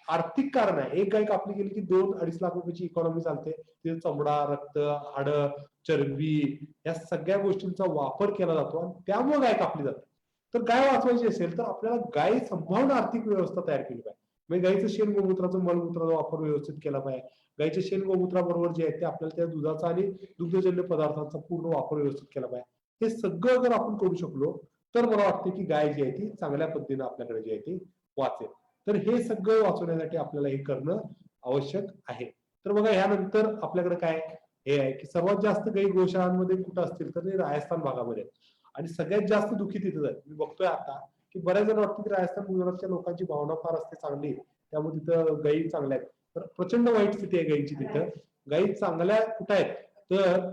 आर्थिक कारण आहे. एक गाय कापली गेली की 2-2.5 लाख रुपयाची इकॉनॉमी चालते. तिथे चमडा, रक्त, हाडं, चरबी या सगळ्या गोष्टींचा वापर केला जातो आणि त्यामुळे गाय कापली जाते. तर गाय वाचवायची असेल तर आपल्याला गाय संभावना आर्थिक व्यवस्था तयार केली पाहिजे. म्हणजे गायीचं शेण गोमूत्राचं मलमूत्राचा वापर व्यवस्थित केला पाहिजे. गाईच्या शेण गोमूत्राबरोबर जे आहे ते आपल्याला त्या दुधाचा आणि दुग्धजन्य पदार्थांचा पूर्ण वापर व्यवस्थित केला पाहिजे. हे सगळं जर आपण करू शकलो तर मला वाटते की गाय जी आहे ती चांगल्या पद्धतीने आपल्याकडे जी आहे ती वाचेल. तर हे सगळं वाचवण्यासाठी आपल्याला हे करणं आवश्यक आहे. तर बघा यानंतर आपल्याकडे काय हे आहे की सर्वात जास्त गाई गोशाळांमध्ये कुठं असतील तर ते राजस्थान भागामध्ये आणि सगळ्यात जास्त दुःखी तिथं आहे. मी बघतोय आता की बऱ्याच जण वाटतं की राजस्थान गुजरातच्या लोकांची भावना फार असते चांगली, त्यामुळे तिथं गायी चांगल्या आहेत. तर प्रचंड वाईट स्थिती आहे गायीची तिथं. गायी चांगल्या कुठं आहेत तर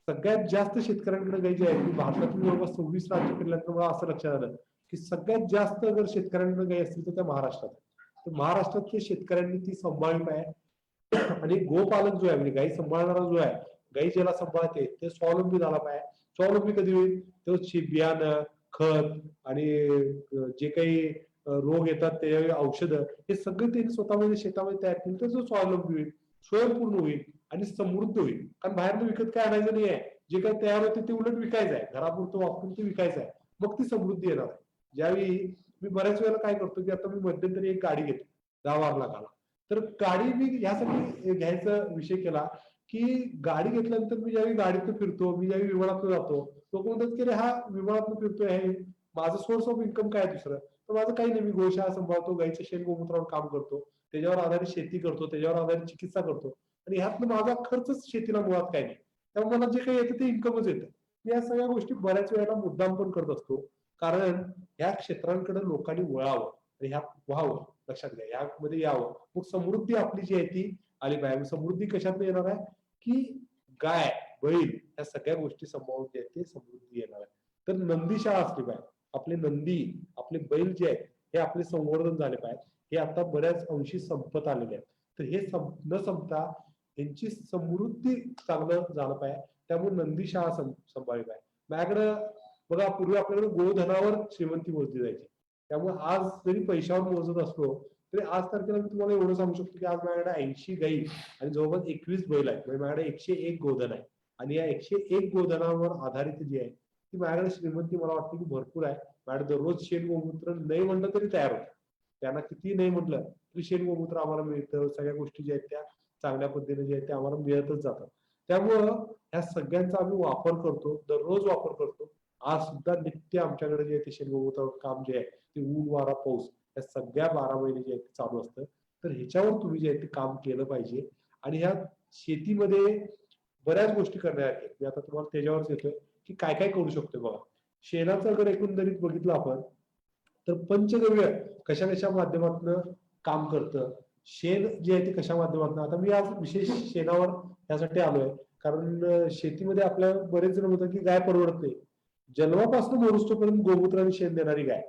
सगळ्यात जास्त शेतकऱ्यांकडे गायी जी आहेत ती भारतातील जवळपास 26 राज्य फिरल्यानंतर मला असं लक्षात आलं की सगळ्यात जास्त जर शेतकऱ्यांकडे गायी असतील तर त्या महाराष्ट्रात. तर महाराष्ट्रातल्या शेतकऱ्यांनी ती सांभाळली पाहिजे आणि गोपालक जो आहे म्हणजे गाई सांभाळणारा जो आहे, गाई ज्याला सांभाळते ते स्वावलंबी झाला पाहिजे. स्वावलंबी कधी होईल तो बियाणं, खत आणि जे काही रोग येतात ते औषधं हे सगळे त्यांनी स्वतःमध्ये शेतामध्ये तयार केली तर जो स्वावलंबी होईल, स्वयंपूर्ण होईल आणि समृद्ध होईल. कारण बाहेरनं विकत काय आणायचं नाही आहे, जे काही तयार होते ते उलट विकायचं आहे, घरापुरतं वापरून ते विकायचं आहे, मग ती समृद्धी येणार आहे. ज्यावेळी मी बऱ्याच वेळेला काय करतो की आता मी मध्यंतरी एक गाडी घेतो 10 लाखाला, तर गाडी मी यासाठी घ्यायचा विषय केला की गाडी घेतल्यानंतर मी ज्यावेळी गाडीतून फिरतो, मी ज्यावेळी विमानातून जातो, लोक म्हणतात की अरे हा विमानातून फिरतोय, हे माझं सोर्स ऑफ इन्कम काय दुसरं. तर माझं काही नाही, मी गोशाळा सांभाळतो, गाईच्या शेण गोमूत्रावर काम करतो, त्याच्यावर आधारित शेती करतो, त्याच्यावर आधारित चिकित्सा करतो आणि ह्यातनं माझा खर्चच शेतीला मुळात काय नाही. त्यामुळे मला जे काही येतं ते इन्कमच येतं. मी या सगळ्या गोष्टी बऱ्याच वेळेला मुद्दाम पण करत असतो, कारण या क्षेत्रांकडे लोकांनी वळावं आणि ह्यात व्हावं. लक्षात घ्या, यामध्ये यावं, मग समृद्धी आपली जी आहे ती आली पाहिजे. समृद्धी कशात येणार आहे की गाय, बैल या सगळ्या गोष्टी सांभाळून जे आहे ते समृद्धी येणार आहे. तर नंदीशाळा असली पाहिजे. आपले नंदी, आपले बैल जे आहेत हे आपले संवर्धन झाले पाहिजे. हे आता बऱ्याच अंशी संपत आलेले आहेत. तर हे न संपता यांची समृद्धी चांगलं झालं पाहिजे. त्यामुळे नंदीशाळा सांभाळली पाहिजे. माझ्याकडं बघा पूर्वी आपल्याकडे गोधनावर श्रीमंती मोजली जायची. त्यामुळे आज जरी पैशावर मोजत असलो तरी आज तारखेला मी तुम्हाला एवढं सांगू शकतो की आज माझ्याकडे 80 गाई आणि जवळपास 21 बैल आहेत. म्हणजे माझ्याकडे 101 गोधन आहे आणि या 101 गोधनावर आधारित जी आहे ती माझ्याकडे श्रीमंती मला वाटते की भरपूर आहे. माझ्याकडे दररोज शेण गोमूत्र नाही म्हणलं तरी तयार होतं. त्यांना किती नाही म्हटलं तरी शेण गोमूत्र आम्हाला मिळतं. सगळ्या गोष्टी ज्या आहेत त्या चांगल्या पद्धतीने जे आहेत ते आम्हाला मिळतच जातात. त्यामुळं ह्या सगळ्यांचा आम्ही वापर करतो, दररोज वापर करतो. आज सुद्धा नित्य आमच्याकडे जे आहे ते शेण गोमूत्रावर काम जे आहे ते ऊन वारा पाऊस या सगळ्या 12 महिने जे आहेत ते चालू असतं. तर ह्याच्यावर तुम्ही जे आहे ते काम केलं पाहिजे आणि ह्या शेतीमध्ये बऱ्याच गोष्टी करण्यात मी आता तुम्हाला त्याच्यावरच येतोय की काय काय करू शकतोय. बघा, शेणाचं जर एकंदरीत बघितलं आपण तर पंचगव्य कशा कशा माध्यमातून काम करतं, शेण जे आहे ते कशा माध्यमातून. आता मी आज विशेष शेणावर यासाठी आलोय कारण शेतीमध्ये आपल्याला बरेच जण म्हणतात की गाय परवडत नाही. जन्मापासून मरुस्तोपर्यंत गोमूत्र आणि शेण देणारी गाय,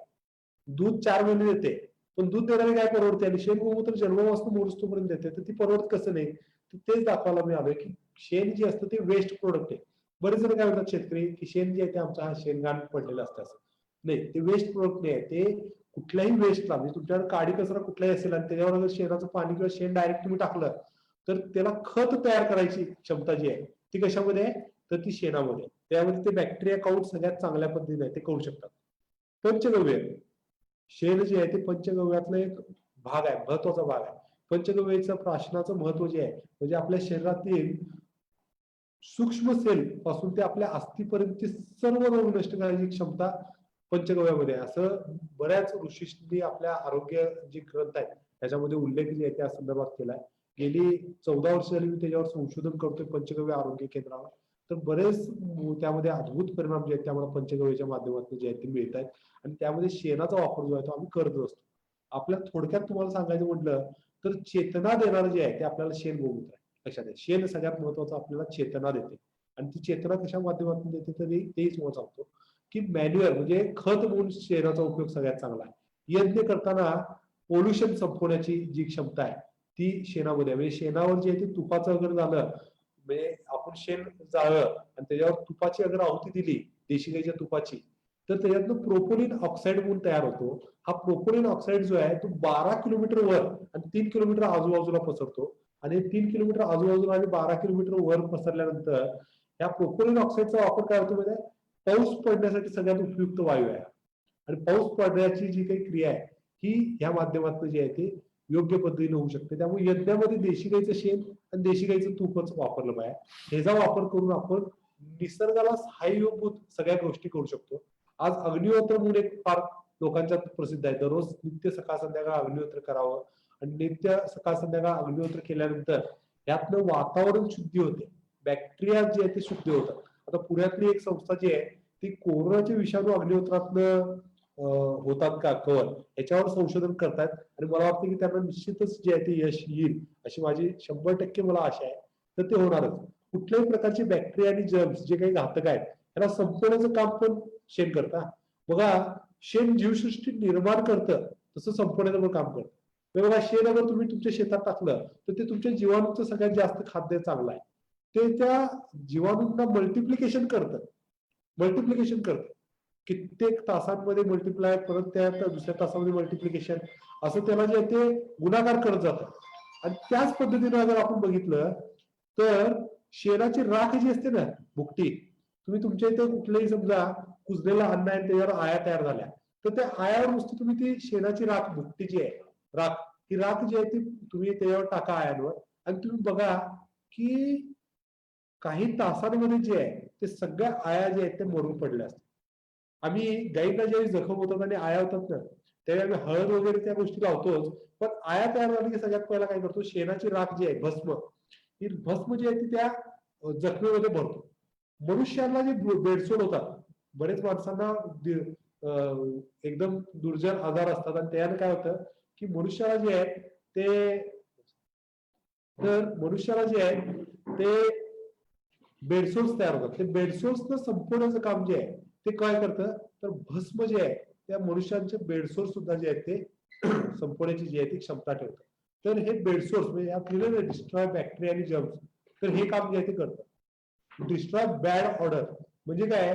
दूध 4 महिने देते पण दूध देणारी गाय परवडते आणि शेण गोमूत्र जन्मापासून मरुस्तोपर्यंत देते, तर ती परवडत कसं नाही. तर तेच दाखवायला मी आलोय की शेण जे असतं ते वेस्ट प्रोडक्ट आहे. बरेच जण काय म्हणतात शेतकरी की शेण जे आहे ते आमचा हा शेणघाण पडलेलं असतं. असं नाही, ते वेस्ट प्रोडक्ट नाही आहे. ते कुठल्याही वेस्टला म्हणजे तुमच्याकडे काडी कचरा कुठलाही असेल आणि त्याच्यावर जर शेणाचं पाणी किंवा शेण डायरेक्ट तुम्ही टाकलं तर त्याला खत तयार करायची क्षमता जी आहे ती कशामध्ये आहे तर ती शेणामध्ये. त्यामध्ये ते बॅक्टेरिया काउंट सगळ्यात चांगल्या पद्धतीने ते करू शकतात. पंचगव्य शेण जे आहे ते पंचगव्यातला एक भाग आहे, महत्वाचा भाग आहे. पंचगव्याचं प्राशनाचं महत्व जे आहे म्हणजे आपल्या शरीरातील सूक्ष्म सेल पासून ते आपल्या अस्थिपर्यंतची सर्व रोग नष्ट करण्याची क्षमता पंचगव्यामध्ये आहे. असं बऱ्याच ऋषींनी आपल्या आरोग्य जे ग्रंथ आहेत त्याच्यामध्ये उल्लेख जे आहे त्या संदर्भात केलाय. गेली 14 वर्ष झाली मी त्याच्यावर संशोधन करतोय पंचगव्य आरोग्य केंद्रावर. तर बरेच त्यामध्ये अद्भुत परिणाम जे आहेत त्यामुळे पंचगव्याच्या माध्यमातून जे आहेत ते मिळत आहेत आणि त्यामध्ये शेणाचा वापर जो आहे तो आम्ही करत असतो. आपल्या थोडक्यात तुम्हाला सांगायचं म्हटलं तर चेतना देणारं जे आहे ते आपल्याला शेण गोमूत्र आहे. लक्षात घ्या, शेण सगळ्यात महत्वाचं आपल्याला चेतना देते आणि ती चेतना कशा माध्यमातून देते तरी तेच मला सांगतो की मॅन्युअल म्हणजे खत म्हणून शेणाचा उपयोग सगळ्यात चांगला आहे. यज्ञ करताना पोल्युशन संपवण्याची जी क्षमता आहे ती शेणामध्ये आहे. म्हणजे शेणावर जे आहे ते तुपाचं अगर झालं म्हणजे आपण शेण जाळलं आणि त्याच्यावर तुपाची अगर आहुती दिली देशी गाईच्या तुपाची तर त्याच्यातनं प्रोपोलिन ऑक्साईड म्हणून तयार होतो. हा प्रोपोलिन ऑक्साईड जो आहे तो 12 किलोमीटर वर आणि 3 किलोमीटर आजूबाजूला पसरतो आणि 3 किलोमीटर आजूबाजूला आणि 12 किलोमीटर वर पसरल्यानंतर या प्रोपोलिन ऑक्साईडचा वापर काय होतो म्हणजे पाऊस पडण्यासाठी सगळ्यात उपयुक्त वायू आहे आणि पाऊस पडण्याची जी काही क्रिया आहे ही ह्या माध्यमातून जी आहे ती योग्य पद्धतीने होऊ शकते. त्यामुळे यज्ञामध्ये देशी गाईचं शेण आणि देशी गाईचं तूपच वापरलं पाहिजे. ह्याचा वापर करून आपण निसर्गाला सहाय्यभूत सगळ्या गोष्टी करू शकतो. आज अग्निहोत्र म्हणून एक फार लोकांच्यात प्रसिद्ध आहे. दररोज नित्य सकाळ संध्याकाळ अग्निहोत्र करावं आणि नित्य सकाळ संध्याकाळ अग्निहोत्र केल्यानंतर यातनं वातावरण शुद्धी होते, बॅक्टेरिया जे आहे ते शुद्ध होतात. आता पुण्यातली एक संस्था जी आहे ती कोरोनाचे विषाणू अग्निहोत्रातनं होतात का कव्हर याच्यावर संशोधन करतात आणि मला वाटतं की त्यांना निश्चितच जे आहे ते यश येईल अशी माझी 100% मला आशा आहे. तर ते होणारच. कुठल्याही प्रकारचे बॅक्टेरिया आणि जर्म्स जे काही घातक आहेत त्याला संपवण्याचं काम पण शेण करतं. बघा, शेण जीवसृष्टी निर्माण करतं तसं संपवण्याचं पण काम करतं. बघा, शेण अगर तुम्ही तुमच्या शेतात टाकलं तर ते तुमच्या जीवाणूचं सगळ्यात जास्त खाद्य चांगलं आहे. ते त्या जीवाणूंना मल्टिप्लिकेशन करतं. कित्येक तासांमध्ये मल्टिप्लाय, परत त्या दुसऱ्या तासामध्ये मल्टिप्लिकेशन, असं त्याला जे ते गुणाकार करत जातं. आणि त्याच पद्धतीने अगर आपण बघितलं तर शेणाची राख जी असते ना, भुकटी, तुम्ही तुमच्या इथे कुठलंही समजा कुजलेलं अन्न आहे त्याच्यावर आया तयार झाल्या, तर त्या आयावर नुसती तुम्ही ती शेणाची राख, भुकटी जी आहे राख, ती राख जी आहे ती तुम्ही त्याच्यावर टाका आयांवर आणि तुम्ही बघा की काही तासांमध्ये जे आहे ते सगळ्या आया जे आहेत ते मरून पडल्या असतात. आम्ही गाईला ज्यावेळी जखम होतात आणि आया होतात ना त्यावेळी आम्ही हळद वगैरे त्या गोष्टी लावतोच, पण आया तयार झाली की सगळ्यात पहिला काय करतो, शेणाची राख जी आहे, भस्म, ही भस्म जी आहे ती त्या जखमेमध्ये भरतो. मनुष्याला जे बेडसोड होतात, बरेच माणसांना एकदम दुर्जर आजार असतात आणि त्याने काय होतं की मनुष्याला जे आहे ते, तर मनुष्याला जे आहे ते बेडसोर्स तयार होतात. ते बेडसोर्स संपवण्याचं काम जे आहे ते काय करतं, तर भस्म जे आहे त्या मनुष्यांचे बेडसोर्स सुद्धा जे आहेत ते संपवण्याची जी आहे ती क्षमता ठेवतात. तर हे बेडसोर्स म्हणजे यात लिहिलेलं डिस्ट्रॉय बॅक्टेरिया आणि जर्म्स, तर हे काम जे आहे ते करतं. डिस्ट्रॉय बॅड ऑर्डर म्हणजे काय,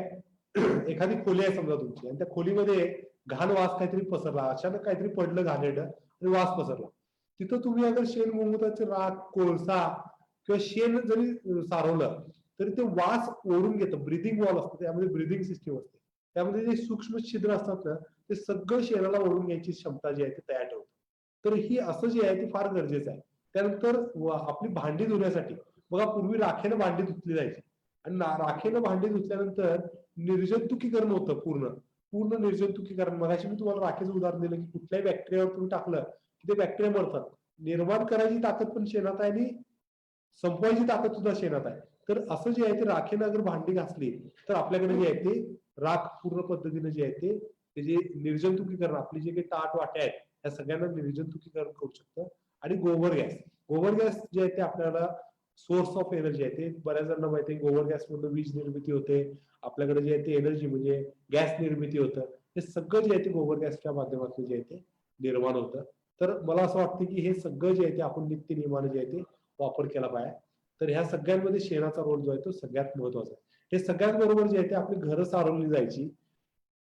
एखादी खोली आहे समजा तुमची आणि त्या खोलीमध्ये घाण वास काहीतरी पसरला, अचानक काहीतरी पडलं घाणेरडं आणि वास पसरला, तिथं तुम्ही अगर शेण गोमूत्राचे राख, कोळसा किंवा शेण जरी सारवलं तरी ते वास ओढून घेतं. ब्रिदिंग वॉल असतं, त्यामध्ये ब्रिदिंग सिस्टीम असते, त्यामध्ये जे सूक्ष्म छिद्र असतात ना ते सगळं शरीराला ओढून घ्यायची क्षमता जी आहे ती तयार ठेवतं. तर ही असं जे आहे ते फार गरजेचं आहे. त्यानंतर आपली भांडी धुण्यासाठी बघा, पूर्वी राखेनं भांडी धुतली जायची आणि राखेनं भांडी धुतल्यानंतर निर्जंतुकीकरण होतं, पूर्ण निर्जंतुकीकरण. मगाशी मी तुम्हाला राखेचं उदाहरण दिलं की कुठल्याही बॅक्टेरियावर तुम्ही टाकलं की ते बॅक्टेरिया मरतात. निर्माण करायची ताकद पण शेणात आहे आणि संपवायची ताकद सुद्धा शेणात आहे. तर असं जे आहे ते राखेनं अगर भांडी घासली तर आपल्याकडे जे आहे ते राख पूर्ण पद्धतीने जे आहे ते त्याचे निर्जंतुकीकरण, आपली जे काही ताट वाट्या आहेत त्या सगळ्यांना निर्जंतुकीकरण करू शकतं. आणि गोबर गॅस जे आहे ते आपल्याला सोर्स ऑफ एनर्जी आहे. ते बऱ्याच जणांना माहिती आहे, गोबर गॅस मधून वीज निर्मिती होते, आपल्याकडे जे आहे ते एनर्जी म्हणजे गॅस निर्मिती होतं. हे सगळं जे आहे ते गोबर गॅसच्या माध्यमातून जे आहे ते निर्माण होतं. तर मला असं वाटतं की हे सगळं जे आहे ते आपण नित्य नियमाने जे आहे ते वापर केला पाहिजे. तर ह्या सगळ्यांमध्ये शेणाचा रोल जो आहे तो सगळ्यात महत्वाचा आहे. हे सगळ्यात बरोबर जे आहे ते आपली घरं सारवली जायची.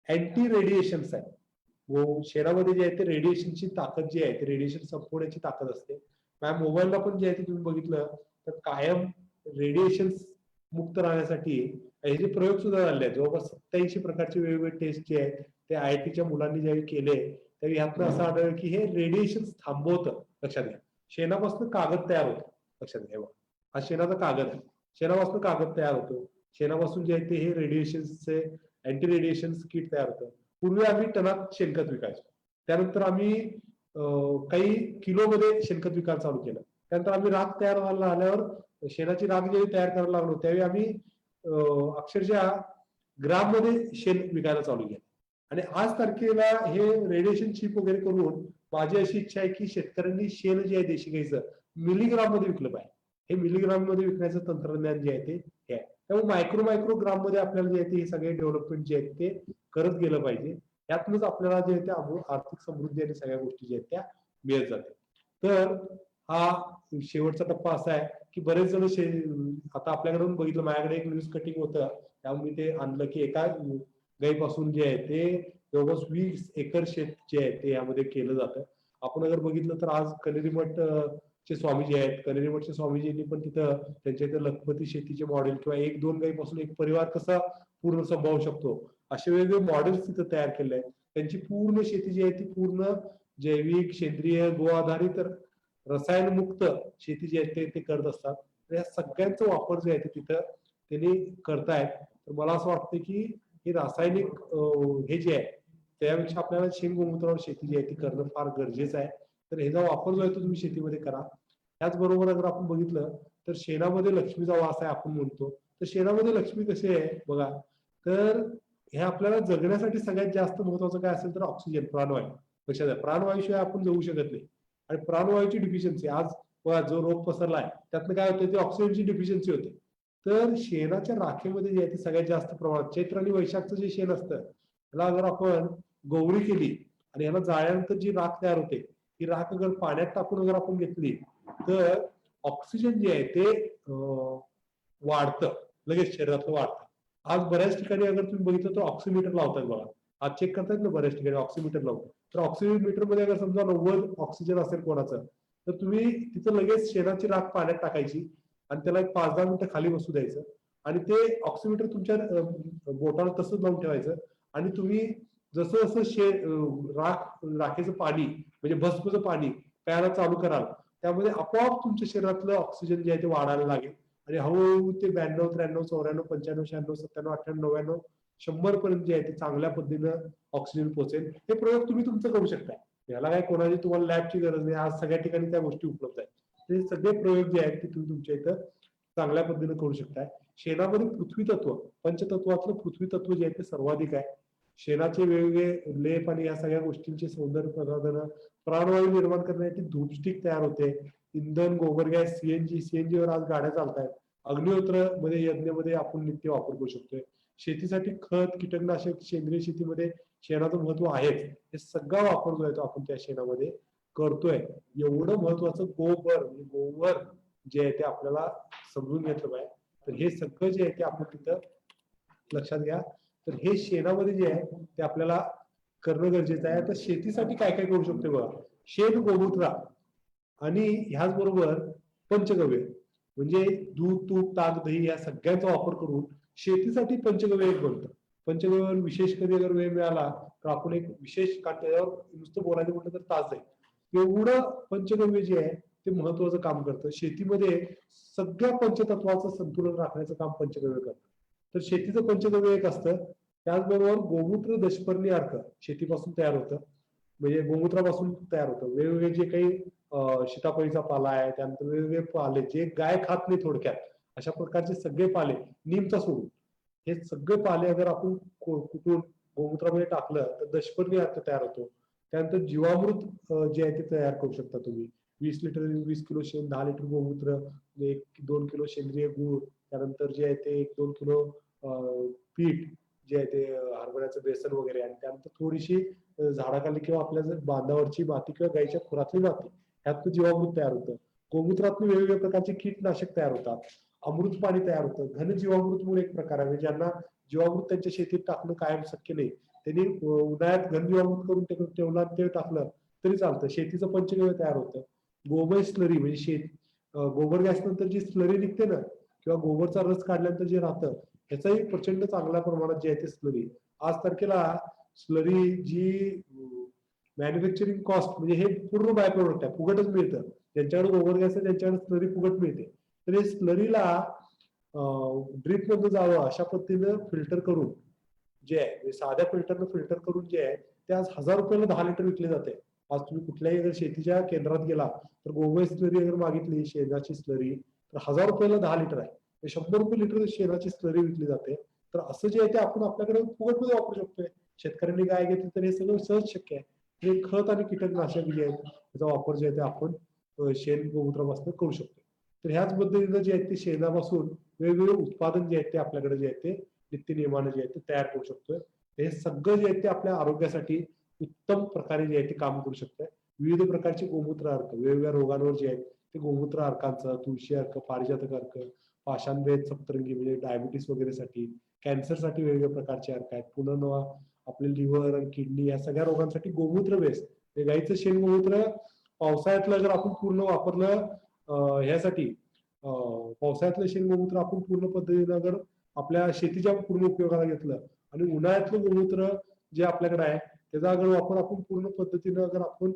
अँटी रेडिएशन्स आहे, शेणामध्ये जे आहे ते रेडिएशनची ताकद जी आहे ते रेडिएशन संपवण्याची ताकद असते. माझ्या मोबाईलला पण जे आहे ते तुम्ही बघितलं तर कायम रेडिएशन मुक्त राहण्यासाठी हे जे प्रयोग सुद्धा झाले आहेत, जवळपास 87 प्रकारचे वेगवेगळे टेस्ट जे आहेत ते IITच्या मुलांनी ज्यावेळी केले त्यावेळी ह्यातनं असं आढळलं की हे रेडिएशन थांबवतं. लक्षात घ्या, शेणापासून कागद तयार होतो. लक्षात घ्या, हा शेणाचा कागद आहे, शेणापासून कागद तयार होतो. शेणापासून जे आहे ते हे रेडिएशनचे अँटी रेडिएशन किट तयार होतं. पूर्वी आम्ही टनात शेणखत विकायचो, त्यानंतर आम्ही काही किलोमध्ये शेणखत विकायला चालू केलं. त्यानंतर आम्ही राख तयार व्हायला आल्यावर शेणाची राख जेव्हा तयार करायला लागलो त्यावेळी आम्ही अक्षरशः ग्राम मध्ये शेण विकायला चालू केलं. आणि आज तारखेला हे रेडिएशन चिप वगैरे करून माझी अशी इच्छा आहे की शेतकऱ्यांनी शेण जे आहे देशी गाईचं मिलीग्राम मध्ये विकलं पाहिजे. हे मिलीग्राम मध्ये विकण्याचं तंत्रज्ञान जे आहे ते हे आहे. त्यामुळे मायक्रो ग्राम मध्ये आपल्याला जे आहे ते हे सगळे डेव्हलपमेंट जे आहेत ते करत गेलं पाहिजे. यातूनच आपल्याला जे आहे ते आर्थिक समृद्धी आणि सगळ्या गोष्टी ज्या आहेत त्या मिळत जातात. तर हा शेवटचा टप्पा असा आहे की बरेच जण आता आपल्याकडे बघितलं, माझ्याकडे एक न्यूज कटिंग होतं त्यामुळे ते आणलं की एका गाईपासून जे आहे ते जवळपास 20 एकर शेत जे आहे ते यामध्ये केलं जातं. आपण अगर बघितलं तर आज कनेरी मठ चे स्वामीजी आहेत, कनेरी मठच्या स्वामीजींनी पण तिथं त्यांच्या इथे लखपती शेतीचे मॉडेल किंवा 1-2 गाईपासून एक परिवार कसा पूर्ण सांभाळू शकतो असे वेगवेगळे मॉडेल्स तिथं तयार केले आहेत. त्यांची पूर्ण शेती जी आहे ती पूर्ण जैविक, सेंद्रिय, गो आधारित, रसायनमुक्त शेती जी आहे ते करत असतात. तर या सगळ्यांचा वापर जे आहे ते तिथं त्यांनी करतायत. तर मला असं वाटतं की हे रासायनिक हे जे आहे त्यापेक्षा आपल्याला शेण गोमूत्रावर शेती जी आहे ती करणं फार गरजेचं आहे. तर ह्याचा वापर जो आहे तो तुम्ही शेतीमध्ये करा. त्याचबरोबर जर आपण बघितलं तर शेणामध्ये लक्ष्मीचा वास आहे आपण म्हणतो. तर शेणामध्ये लक्ष्मी कशी आहे बघा, तर हे आपल्याला जगण्यासाठी सगळ्यात जास्त महत्वाचं काय असेल तर ऑक्सिजन, प्राणवायू. लक्षात घ्या, प्राणवायूशिवाय आपण जगू शकत नाही. आणि प्राणवायूची डिफिशियन्सी आज बघा जो रोग पसरलाय त्यातनं काय होतं, ते ऑक्सिजनची डिफिशियन्सी होते. तर शेणाच्या राखेमध्ये जे आहे ते सगळ्यात जास्त प्रमाणात चैत्र आणि वैशाखचं जे शेण असतं त्याला अगर आपण गौरी केली आणि याला जाळल्यानंतर जी राख तयार होते, ही राख अगर पाण्यात टाकून अगर आपण घेतली तर ऑक्सिजन जे आहे ते वाढतं, लगेच शरीरातलं वाढतं. आज बऱ्याच ठिकाणी अगर तुम्ही बघितलं तर ऑक्सिमीटर लावतात बघा. आज चेक करतात ना बऱ्याच ठिकाणी ऑक्सिमीटर लावतात. तर ऑक्सिमीटर मध्ये अगर समजा 90 ऑक्सिजन असेल कोणाचं, तर तुम्ही तिथं लगेच शेणाची राख पाण्यात टाकायची आणि त्याला एक 5-10 मिनिटं खाली बसू द्यायचं आणि ते ऑक्सिमीटर तुमच्या बोटाला तसंच लावून ठेवायचं आणि तुम्ही जसं जसं राखेचं पाणी म्हणजे भस्मचं पाणी प्यायला चालू कराल, त्यामध्ये आपोआप तुमच्या शरीरातलं ऑक्सिजन जे आहे ते वाढायला लागेल आणि हळूहळू ते 92, 93, 94, 95, 96, 97, 98, 99, 100 पर्यंत जे आहे ते चांगल्या पद्धतीनं ऑक्सिजन पोहोचेल. हे प्रयोग तुम्ही तुमचं करू शकता. याला काय कोणाची तुम्हाला लॅबची गरज नाही. आज सगळ्या ठिकाणी त्या गोष्टी उपलब्ध आहेत. ते सगळे प्रयोग जे आहेत ते तुम्ही तुमच्या इथं चांगल्या पद्धतीने करू शकताय. शेणामध्ये पृथ्वी तत्व, पंचतत्वातलं पृथ्वी तत्व जे आहे ते सर्वाधिक आहे. शेणाचे वेगवेगळे लेप आणि या सगळ्या गोष्टींचे सौंदर्य प्रसाधन, प्राणवायू निर्माण करण्यासाठी धूपस्टिक तयार होते. इंधन, गोबर गॅस, सीएनजी वर आज गाड्या चालतायत. अग्निहोत्र मध्ये यज्ञामध्ये आपण नित्य वापर करू शकतोय. शेतीसाठी खत, कीटकनाशक, सेंद्रिय शेतीमध्ये शेणाचं महत्व आहेच. हे सगळा वापर जो आहे तो आपण त्या शेणामध्ये करतोय. एवढं महत्वाचं गोबर जे आहे ते आपल्याला समजून घेतलं पाहिजे. तर हे सगळं जे आहे ते आपण तिथं लक्षात घ्या. तर हे शेणामध्ये जे आहे ते आपल्याला करणं गरजेचं आहे. आता शेतीसाठी काय काय करू शकतो बघा, शेण, गोमूत्र आणि ह्याच बरोबर पंचगव्य म्हणजे दूध, तूप, ताक, दही या सगळ्यांचा वापर करून शेतीसाठी पंचगव्य एक बनतं. पंचगव्यावर विशेष कधी अगर वेळ मिळाला तर आपण एक विशेष त्याच्यावर नुसतं बोलायचं म्हटलं तर तास जाईल. एवढं पंचगव्य जे आहे ते महत्वाचं काम करतं. शेतीमध्ये सगळ्या पंचतत्वाचं संतुलन राखण्याचं काम पंचगव्य करतं. तर शेतीचं पंचगव्य एक असतं. त्याचबरोबर गोमूत्र, दशपर्णी अर्क शेतीपासून तयार होतं, म्हणजे गोमूत्रापासून तयार होतं. वेगवेगळे जे काही सीताफळीचा पाला आहे, त्यानंतर वेगवेगळे पाले जे गाय खात नाही थोडक्यात, अशा प्रकारचे सगळे पाले, नीमचा सोडून हे सगळे पाले अगर आपण कुठून गोमूत्रामध्ये टाकलं तर दशपर्णी अर्क तयार होतो. त्यानंतर जीवामृत जे आहे ते तयार करू शकता तुम्ही. 20 किलो शेण, 10 लिटर गोमूत्र, 1-2 किलो सेंद्रिय गूळ, त्यानंतर जे आहे ते 1-2 किलो पीठ जे आहे ते हरभऱ्याचं बेसन वगैरे, आणि त्यानंतर थोडीशी झाडाखाली किंवा आपल्या बांधावरची माती किंवा गाईच्या खुरातली माती, ह्यातनं जीवामृत तयार होतं. गोमूत्रातून वेगवेगळ्या प्रकारचे कीटनाशक तयार होतात. अमृत पाणी तयार होतं. घन जीवामृत म्हणून एक प्रकार आहे, ज्यांना जीवामृत त्यांच्या शेतीत टाकणं कायम शक्य नाही, त्यांनी उन्हाळ्यात घन जीवामृत करून ठेवलं आणि ते टाकलं तरी चालतं. शेतीचं पंचगव्य तयार होतं. गोमय स्लरी म्हणजे गोबर गॅस नंतर जी स्लरी निघते ना, किंवा गोबरचा रस काढल्यानंतर जे राहतं, ह्याचाही प्रचंड चांगल्या प्रमाणात जे आहे ते स्लरी आज तारखेला स्लरी जी मॅन्युफॅक्चरिंग कॉस्ट म्हणजे हे पूर्ण बाय प्रोडक्ट आहे, फुकटच मिळतं. ज्यांच्याकडे गोबर गॅस आहे त्यांच्याकडे स्लरी फुकट मिळते. तर हे स्लरीला ड्रिप मध्ये जावं अशा पद्धतीनं फिल्टर करून जे आहे साध्या फिल्टरनं फिल्टर करून जे आहे ते आज 1000 रुपयाला 10 लिटर विकले जाते. आज तुम्ही कुठल्याही जर शेतीच्या केंद्रात गेला तर गोमय स्लरी अगर मागितली, शेणाची स्लरी, तर 1000 रुपयाला 10 लिटर आहे. 100 रुपये लिटर शेणाची स्लरी विकली जाते. तर असं जे आहे ते आपण आपल्याकडे फुकटमध्ये वापरू शकतोय. शेतकऱ्यांनी गाय घेतली तर हे सगळं सहज शक्य आहे. हे खत आणि कीटकनाशक जे आहेत त्याचा वापर जे आहे ते आपण शेण गोमूत्रापासून करू शकतो. तर ह्याच पद्धतीनं जे आहे ते शेणापासून वेगवेगळे उत्पादन जे आहेत ते आपल्याकडे जे आहे ते नित्य नियमानं जे आहे ते तयार करू शकतोय. हे सगळं जे आहे ते आपल्या आरोग्यासाठी उत्तम प्रकारे जे आहे ते काम करू शकतंय. विविध प्रकारचे गोमूत्र अर्क वेगवेगळ्या रोगांवर जे आहेत ते गोमूत्र अर्कांचं, तुळशी अर्क, पारिजातक अर्क, पाषाणभेद, सप्तरंगी म्हणजे डायबिटीस वगैरेसाठी, कॅन्सरसाठी वेगवेगळ्या प्रकारचे अर्क आहेत. पुन्हा आपले लिव्हर आणि किडनी या सगळ्या रोगांसाठी गोमूत्र बेस्ट हे गाईचं शेण गोमूत्र पावसाळ्यातलं जर आपण पूर्ण वापरलं ह्यासाठी पावसाळ्यातलं शेण गोमूत्र आपण पूर्ण पद्धतीनं जर आपल्या शेतीच्या पूर्ण उपयोगाला घेतलं आणि उन्हाळ्यातलं गोमूत्र जे आपल्याकडे आहे त्याचा अगर वापर आपण पूर्ण पद्धतीनं अगर आपण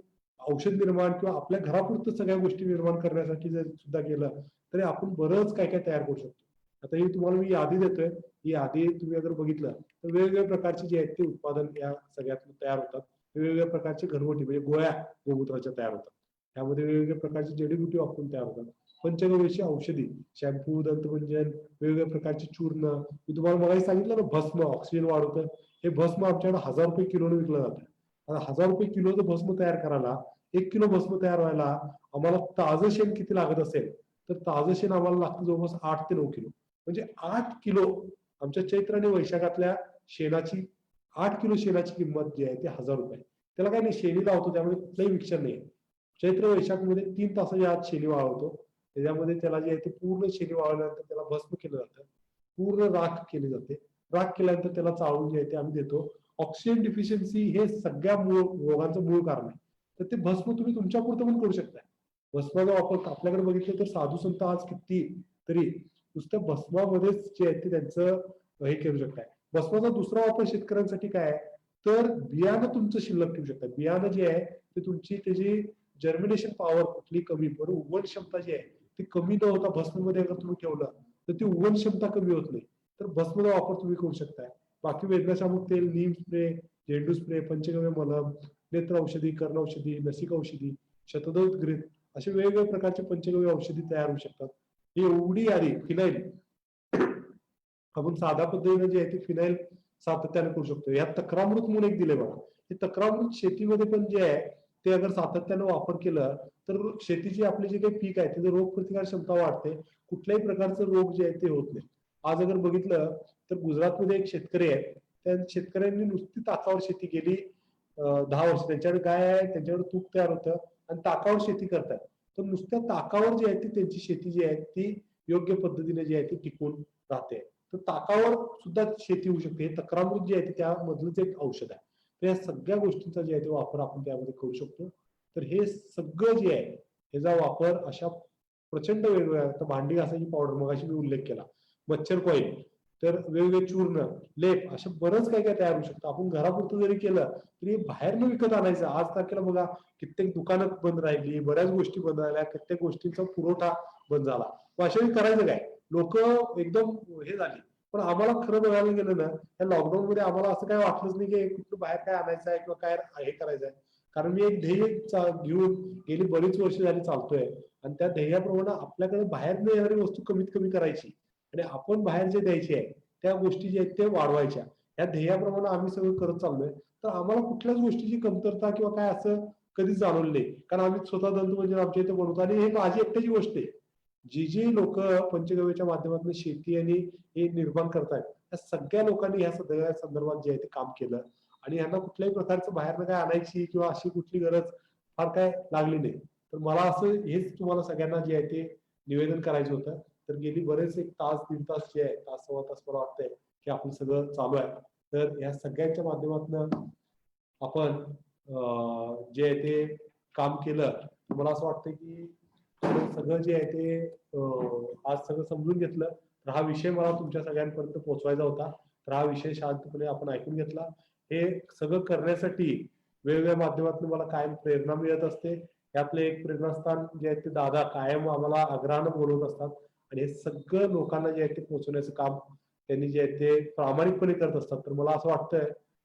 औषध निर्माण किंवा आपल्या घरापुरतं सगळ्या गोष्टी निर्माण करण्यासाठी जर सुद्धा केलं तरी आपण बरंच काय काय तयार करू शकतो. आता ही तुम्हाला मी यादी देतोय, ही यादी तुम्ही अगर बघितलं तर वेगवेगळ्या प्रकारचे जे आहेत ते उत्पादन या सगळ्यात तयार होतात. वेगवेगळ्या प्रकारचे घरगुती म्हणजे गोळ्या गोमूत्राच्या तयार होतात. त्यामध्ये वेगवेगळ्या प्रकारची जडीबुटी वापरून तयार होतात. पंचगव्याची औषधी, शॅम्पू, दंतमंजन, वेगवेगळ्या प्रकारचे चूर्ण. मी तुम्हाला मगाशी सांगितलं ना भस्म ऑक्सिजन वाढवतं. हे भस्म आमच्याकडे 1000 रुपये किलोने विकलं जातं. आता 1000 रुपये किलोचं भस्म तयार करायला 1 किलो भस्म तयार व्हायला आम्हाला ताजं शेण किती लागत असेल तर ताजं शेण आम्हाला लागतं जवळपास 8 ते 9 किलो. म्हणजे 8 किलो आमच्या चैत्र आणि वैशाखातल्या शेणाची 8 किलो शेणाची किंमत जी आहे ती 1000 रुपये. त्याला काही नाही, शेणी लावतो त्यामध्ये कुठलंही विक्षण नाही. चैत्र वैशाख मध्ये 3 तासाच्या आत शेणी वाळवतो. त्याच्यामध्ये त्याला जे आहे ते पूर्ण शेणी वाळवल्यानंतर त्याला भस्म केलं जातं. पूर्ण राख केली जाते. राख केल्यानंतर त्याला चाळून जे आहे ते आम्ही देतो. ऑक्सिजन डिफिशियन्सी हे सगळ्या रोगांचं मूळ कारण आहे. तर ते भस्म तुम्ही तुमच्या पुरतं पण करू शकता. भस्माचा वापर आपल्याकडे बघितलं तर साधू संत आज किती तरी नुसतं भस्मामध्येच जे आहे ते त्यांचं हे करू शकताय. भस्माचा दुसरा वापर शेतकऱ्यांसाठी काय आहे तर बियाणं तुमचं शिल्लक ठेवू शकता. बियाणं जे आहे ते तुमची त्याची जर्मिनेशन पॉवर कुठली कमी, बरोबर उगवण क्षमता जी आहे ती कमी न होता भस्ममध्ये अगर तुम्ही ठेवलं तर ती उगवण क्षमता कमी होत नाही. तर भस्माचा वापर तुम्ही करू शकताय. बाकी वेदनाशामक तेल, नीम स्प्रे, झेंडू स्प्रे, पंचगव्य मलम, नेत्र औषधी, कर्ण औषधी, लसिका औषधी, शतदौत घृत असे वेगवेगळ्या प्रकारचे पंचगव्य औषधी तयार होऊ शकतात. ही एवढी यादी. फिनाईल आपण साध्या पद्धतीने जे आहे ते फिनाईल सातत्याने करू शकतो. यात तक्रामृत म्हणून एक दिले बघा. हे तक्रामृत शेतीमध्ये पण जे आहे ते अगर सातत्याने वापर केलं तर शेतीची आपली जे काही पीक आहे त्याची रोग प्रतिकार क्षमता वाढते. कुठल्याही प्रकारचं रोग जे आहे ते होत नाही. आज अगर बघितलं तर गुजरातमध्ये एक शेतकरी आहे. त्या शेतकऱ्यांनी नुसती ताकावर शेती केली 10 वर्ष. त्यांच्याकडे गाय आहे, त्यांच्याकडे तूप तयार होतं आणि ताकावर शेती करतात. तर नुसत्या ताकावर जी आहे ती त्यांची शेती जी आहे ती योग्य पद्धतीने जी आहे ती टिकून राहते. तर ताकावर सुद्धा शेती होऊ शकते. हे तक्रामृत जे आहे ते त्यामधलंच एक औषध आहे. तर या सगळ्या गोष्टींचा जे आहे ते वापर आपण त्यामध्ये करू शकतो. तर हे सगळं जे आहे ह्याचा वापर अशा प्रचंड वेगवेगळ्या, तर भांडी घासायची पावडर मगाशी मी उल्लेख केला, मच्छर कॉईल, तर वेगवेगळे चूर्ण, लेप असे बरंच काय काय तयार होऊ शकतं. आपण घरापुरतं जरी केलं तरी बाहेर न विकत आणायचं. आज तारखेला बघा कित्येक दुकानं बंद राहिली, बऱ्याच गोष्टी बंद राहिल्या, कित्येक गोष्टींचा पुरवठा बंद झाला. मग अशा वेळी करायचं काय? लोक एकदम हे झाली. पण आम्हाला खरं बघायला गेलं ना या लॉकडाऊन मध्ये आम्हाला असं काही वाटलंच नाही की कुठलं बाहेर काय आणायचं आहे किंवा काय हे करायचं आहे. कारण मी एक ध्येय घेऊन गेली बरीच वर्ष झाली चालतोय आणि त्या ध्येयाप्रमाणे आपल्याकडे बाहेर न येणारी वस्तू कमीत कमी करायची आणि आपण बाहेर जे द्यायचे आहे त्या गोष्टी जे आहेत ते वाढवायच्या. या ध्येयाप्रमाणे आम्ही सगळं करत चाललोय. तर आम्हाला कुठल्याच गोष्टीची कमतरता किंवा काय असं कधीच जाणवलं नाही. कारण आम्ही स्वतः दंतमंजन आमच्या इथे बनवतो आणि हे माझी एकट्याची गोष्ट आहे. जी लोक पंचगव्याच्या माध्यमातून शेती आणि हे निर्माण करतायत त्या सगळ्या लोकांनी ह्या सगळ्या संदर्भात जे आहे ते काम केलं आणि यांना कुठल्याही प्रकारचं बाहेरनं काय आणायची किंवा अशी कुठली गरज फार काय लागली नाही. तर मला असं हेच तुम्हाला सगळ्यांना जे आहे ते निवेदन करायचं होतं. तर गेली बरेच एक तास 3 तास जे आहे तास सव्वा तास मला वाटतंय की आपलं सगळं चालू आहे. तर या सगळ्यांच्या माध्यमातून आपण जे आहे ते काम केलं. मला असं वाटतं की सगळं जे आहे ते आज सगळं समजून घेतलं. तर हा विषय मला तुमच्या सगळ्यांपर्यंत पोहोचवायचा होता. तर हा विषय शांतपणे आपण ऐकून घेतला. हे सगळं करण्यासाठी वेगवेगळ्या माध्यमातून मला कायम प्रेरणा मिळत असते. यातले एक प्रेरणास्थान जे आहे ते दादा कायम आम्हाला आग्रहानं बोलवत असतात आणि हे सगळं लोकांना जे आहे ते पोहोचवण्याचं काम त्यांनी जे आहे ते प्रामाणिकपणे करत असतात. तर मला असं वाटतंय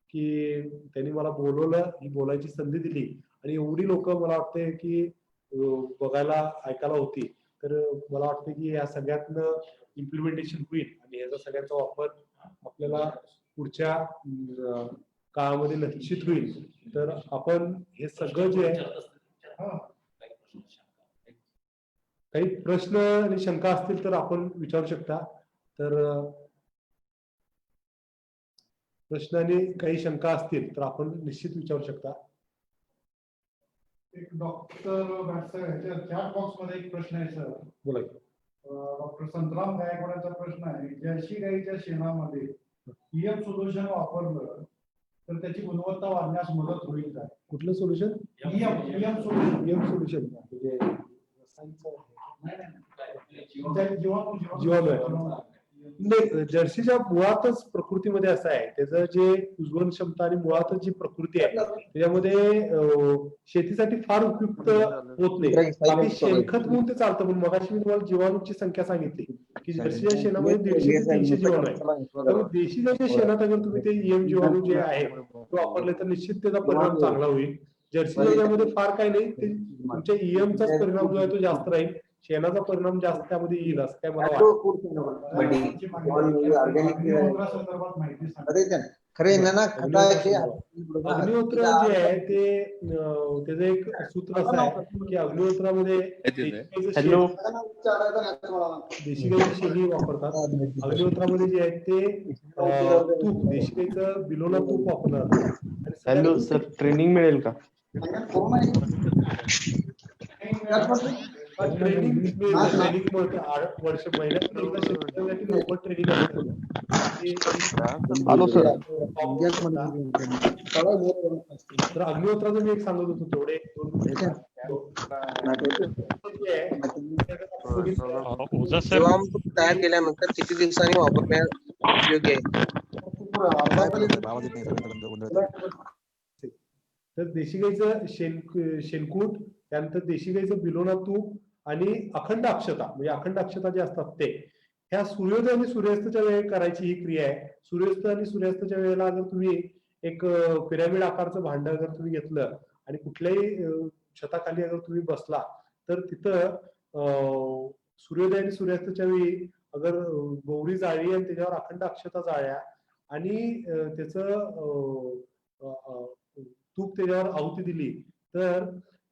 की त्यांनी मला बोलवलं, ही बोलायची संधी दिली आणि एवढी लोक मला वाटतंय की बघायला ऐकायला होती. तर मला वाटतं की या सगळ्यातनं इम्प्लिमेंटेशन होईल आणि याचा सगळ्यांचा वापर आपल्याला पुढच्या काळामध्ये निश्चित होईल. तर आपण हे सगळं जे आहे काही प्रश्न आणि शंका असतील तर आपण विचारू शकता. तर प्रश्न आणि काही शंका असतील तर आपण निश्चित विचारू शकता. एक डॉक्टर चॅट बॉक्स मध्ये एक प्रश्न आहे सर. बोला की. डॉक्टर संतराम गायकवाडांचा प्रश्न आहे, जर्सी गाईच्या शेणामध्ये ईएम सोल्युशन वापरलं तर त्याची गुणवत्ता वाढण्यास मदत होईल का? कुठलं सोल्युशन? ईएम सोल्युशन म्हणजे जीवाणू जीवाणू नाही, जर्सीच्या मुळातच प्रकृतीमध्ये असं आहे, त्याचं जे कुजवण क्षमता आणि मुळातच जी प्रकृती आहे त्याच्यामध्ये शेतीसाठी फार उपयुक्त होत नाही. बाकी शेणखत म्हणून ते चालतं, पण मगाशी मी तुम्हाला जीवाणूची संख्या सांगितली की जर्सीच्या शेणामध्ये 150 ते 300 जीवाणू आहे. त्यामुळे देशी गाईच्या शेणात अगर तुम्ही ते जीवाणू जे आहे ते वापरले तर निश्चित त्याचा परिणाम चांगला होईल. जर्सीच्या याच्यामध्ये फार काही नाही, ते तुमच्या ईएमचाच परिणाम जो आहे तो जास्त राहील, शेणाचा परिणाम जास्त त्यामध्ये येईल असं काय मला वाटतं. संदर्भात माहिती सांगा. खरे ना अग्निहोत्र जे आहे ते त्याचं एक सूत्र असं आहे की अग्निहोत्रामध्ये हॅलो. देशी गाईची शेणी वापरतात. अग्निहोत्रामध्ये जे आहे ते तूप, देशी गाईचं बिलोला तूप वापरलं जातं. हॅलो सर, ट्रेनिंग मिळेल का? ट्रेनिंग वर्ष महिन्यात एकदा शेतकऱ्यासाठी मोफत ट्रेनिंग असते. Hello sir. तर अग्निहोत्राचं मी एक सांगत होतो तेवढे ओझा सर, तयार केल्यानंतर किती दिवसांनी वापरण्यास योग्य आहे? तर देशी गाईचं शेणकूट, त्यानंतर देशी गाईचं बिलोना तूप आणि अखंड अक्षता, म्हणजे अखंड अक्षता जे असतात ते ह्या सूर्योदय आणि सूर्यास्ताच्या वेळी करायची ही क्रिया आहे. सूर्यास्त आणि सूर्यास्ताच्या वेळेला जर तुम्ही एक पिरॅमिड आकारचं भांड जर तुम्ही घेतलं आणि कुठल्याही छताखाली अगर तुम्ही बसला तर तिथं सूर्योदय आणि सूर्यास्ताच्या वेळी अगर गौरी जाळी आणि त्याच्यावर अखंड अक्षता जाळ्या आणि त्याचं तूप त्याच्यावर आहुती दिली तर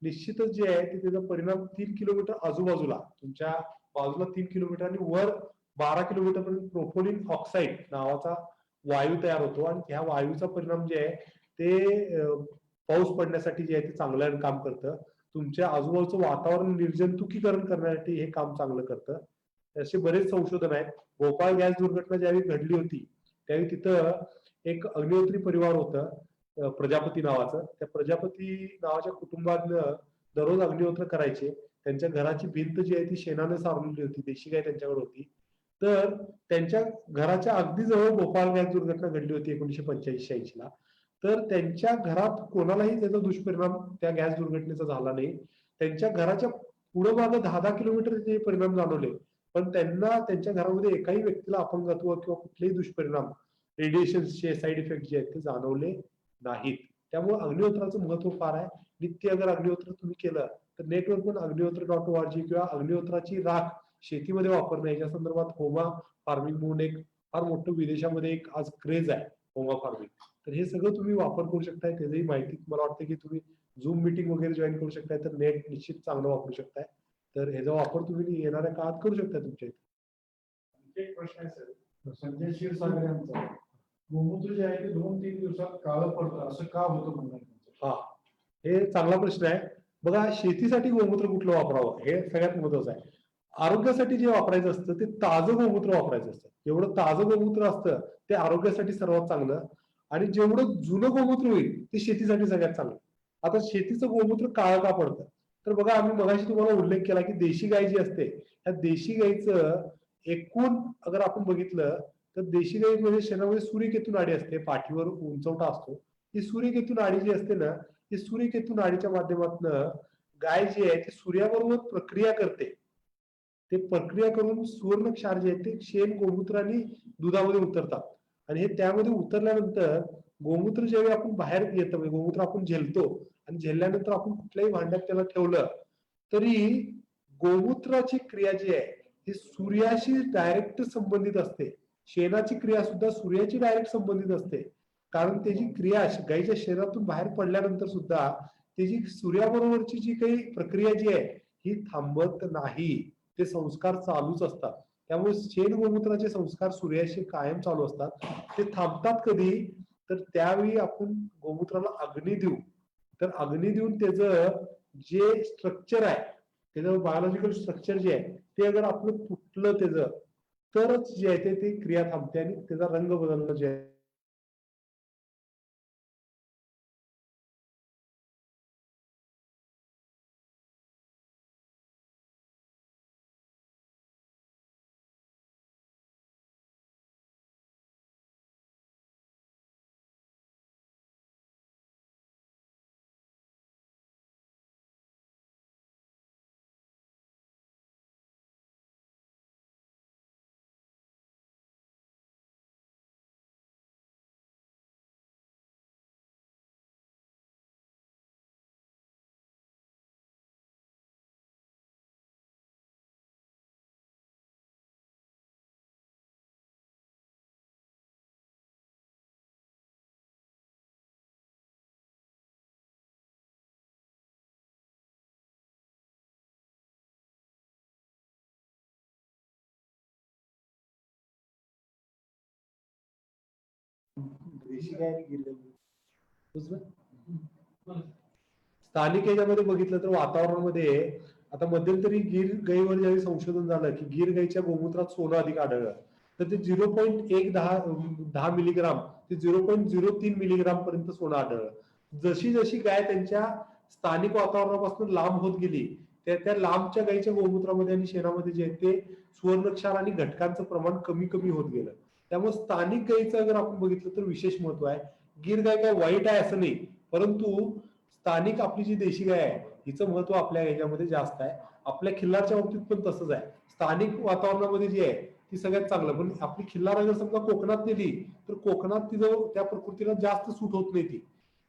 निश्चितच जे आहे ते त्याचा परिणाम 3 किलोमीटर आजूबाजूला, तुमच्या बाजूला 3 किलोमीटर आणि वर 12 किलोमीटर पर्यंत प्रोपोलिन ऑक्साईड नावाचा वायू तयार होतो आणि ह्या वायूचा परिणाम जे आहे ते पाऊस पडण्यासाठी जे आहे ते चांगलं काम करतं. तुमच्या आजूबाजूचं वातावरण निर्जंतुकीकरण करण्यासाठी हे काम चांगलं करतं. असे बरेच संशोधन आहेत. भोपाळ गॅस दुर्घटना ज्यावेळी घडली होती त्यावेळी तिथं एक अग्निहोत्री परिवार होतं, प्रजापती नावाचं. त्या प्रजापती नावाच्या कुटुंबातनं दररोज अग्निहोत्र करायचे. त्यांच्या घराची भिंत जी आहे ती शेणाने सारलेली होती, देशी गाय त्यांच्याकडे होती. तर त्यांच्या घराच्या अगदी जवळ भोपाळ गॅस दुर्घटना घडली होती 1985-86 ला. तर त्यांच्या घरात कोणालाही त्याचा दुष्परिणाम त्या गॅस दुर्घटनेचा झाला नाही. त्यांच्या घराच्या पुढे मागे 10-10 किलोमीटरचे परिणाम जाणवले, पण त्यांना त्यांच्या घरामध्ये एकाही व्यक्तीला अपंगत्व किंवा कुठलेही दुष्परिणाम, रेडिएशनचे साईड इफेक्ट जे आहेत ते जाणवले नाहीत. त्यामुळे अग्निहोत्राचं महत्व फार आहे. नित्य अगर अग्निहोत्र तुम्ही केलं तर नेटवर पण अग्निहोत्र.org किंवा अग्निहोत्राची राख शेतीमध्ये वापरणं याच्या संदर्भात होमा फार्मिंग म्हणून एक फार मोठं विदेशामध्ये एक आज क्रेज आहे होमा फार्मिंग. तर हे सगळं तुम्ही वापर करू शकताय. त्याची माहिती मला वाटतं की तुम्ही झूम मीटिंग वगैरे जॉईन करू शकताय, तर नेट निश्चित चांगलं वापरू शकताय. तर ह्याचा वापर तुम्ही येणाऱ्या काळात करू शकता तुमच्या इथे. एक प्रश्न आहे सर, संजय क्षीरसागर यांचा गोमूत्र जे आहे ते 2-3 दिवसात काळं पडतं, असं का होतं म्हणतात? हा, हे चांगला प्रश्न आहे. बघा, शेतीसाठी गोमूत्र कुठलं वापरावं हे सगळ्यात महत्वाचं आहे. आरोग्यासाठी जे वापरायचं असतं ते ताजं गोमूत्र वापरायचं असतं. जेवढं ताजं गोमूत्र असतं ते आरोग्यासाठी सर्वात चांगलं, आणि जेवढं जुनं गोमूत्र होईल ते शेतीसाठी सगळ्यात चांगलं. आता शेतीचं गोमूत्र काळं का पडतं, तर बघा आम्ही मगाशी तुम्हाला उल्लेख केला की देशी गाय जी असते त्या देशी गायचं एकूण अगर आपण बघितलं तर देशी गाईमध्ये शेणामध्ये सूर्यकेतू नाडी असते, पाठीवर उंचवटा असतो. ही सूर्यकेतू नाडी जी असते ना, ही सूर्यकेतू नाडीच्या माध्यमातून गाय जी आहे ती सूर्याबरोबर प्रक्रिया करते. ते प्रक्रिया करून सुवर्ण क्षार जे आहे ते शेण, गोमूत्र आणि दुधामध्ये उतरतात. आणि हे त्यामध्ये उतरल्यानंतर गोमूत्र ज्यावेळी आपण बाहेर येतं, म्हणजे गोमूत्र आपण झेलतो आणि झेलल्यानंतर आपण कुठल्याही भांड्यात त्याला ठेवलं तरी गोमूत्राची क्रिया जी आहे ती सूर्याशी डायरेक्ट संबंधित असते. शेणाची क्रिया सुद्धा सूर्याची डायरेक्ट संबंधित असते, कारण त्याची क्रिया गायीच्या शरीरातून बाहेर पडल्यानंतर सुद्धा त्याची सूर्याबरोबरची जी काही प्रक्रिया जी आहे ही थांबत नाही. ते संस्कार चालूच असतात. त्यामुळे शेण गोमूत्राचे संस्कार सूर्याशी कायम चालू असतात. ते थांबतात कधी, तर त्यावेळी आपण गोमूत्राला अग्नी देऊ. तर अग्नी देऊन त्याचं जे स्ट्रक्चर आहे, त्याचं बायोलॉजिकल स्ट्रक्चर जे आहे ते अगर आपलं तुटलं त्याचं, तरच जे आहे ते क्रिया थांबते आणि त्याचा रंग बदलणं जे आहे देशी गाय आणि गिर गाय दुसरं? स्थानिक याच्यामध्ये बघितलं तर वातावरणामध्ये आता मध्यंतरी गिर गाईवर ज्यावेळी संशोधन झालं की गिर गाईच्या गोमूत्रात सोनं अधिक आढळलं तर ते 0.10 मिलीग्राम ते 0.03 मिलीग्राम पर्यंत सोनं आढळलं. जशी जशी गाय त्यांच्या स्थानिक वातावरणापासून लांब होत गेली त्या लांबच्या गाईच्या गोमूत्रामध्ये आणि शेणामध्ये जे आहे ते सुवर्णक्षार आणि घटकांचं प्रमाण कमी कमी होत गेलं. त्यामुळे स्थानिक गाईचं जर आपण बघितलं तर विशेष महत्व आहे. गिर गाय काय वाईट आहे असं नाही, परंतु स्थानिक आपली जी देशी गाय आहे हिचं महत्व आपल्या याच्यामध्ये जास्त आहे. आपल्या खिल्लारच्या बाबतीत पण तसंच आहे. स्थानिक वातावरणामध्ये जी आहे ती सगळ्यात चांगलं, पण आपली खिल्लार जर समजा कोकणात नेली तर कोकणात तिथं त्या प्रकृतीला जास्त सूट होत नाही. ती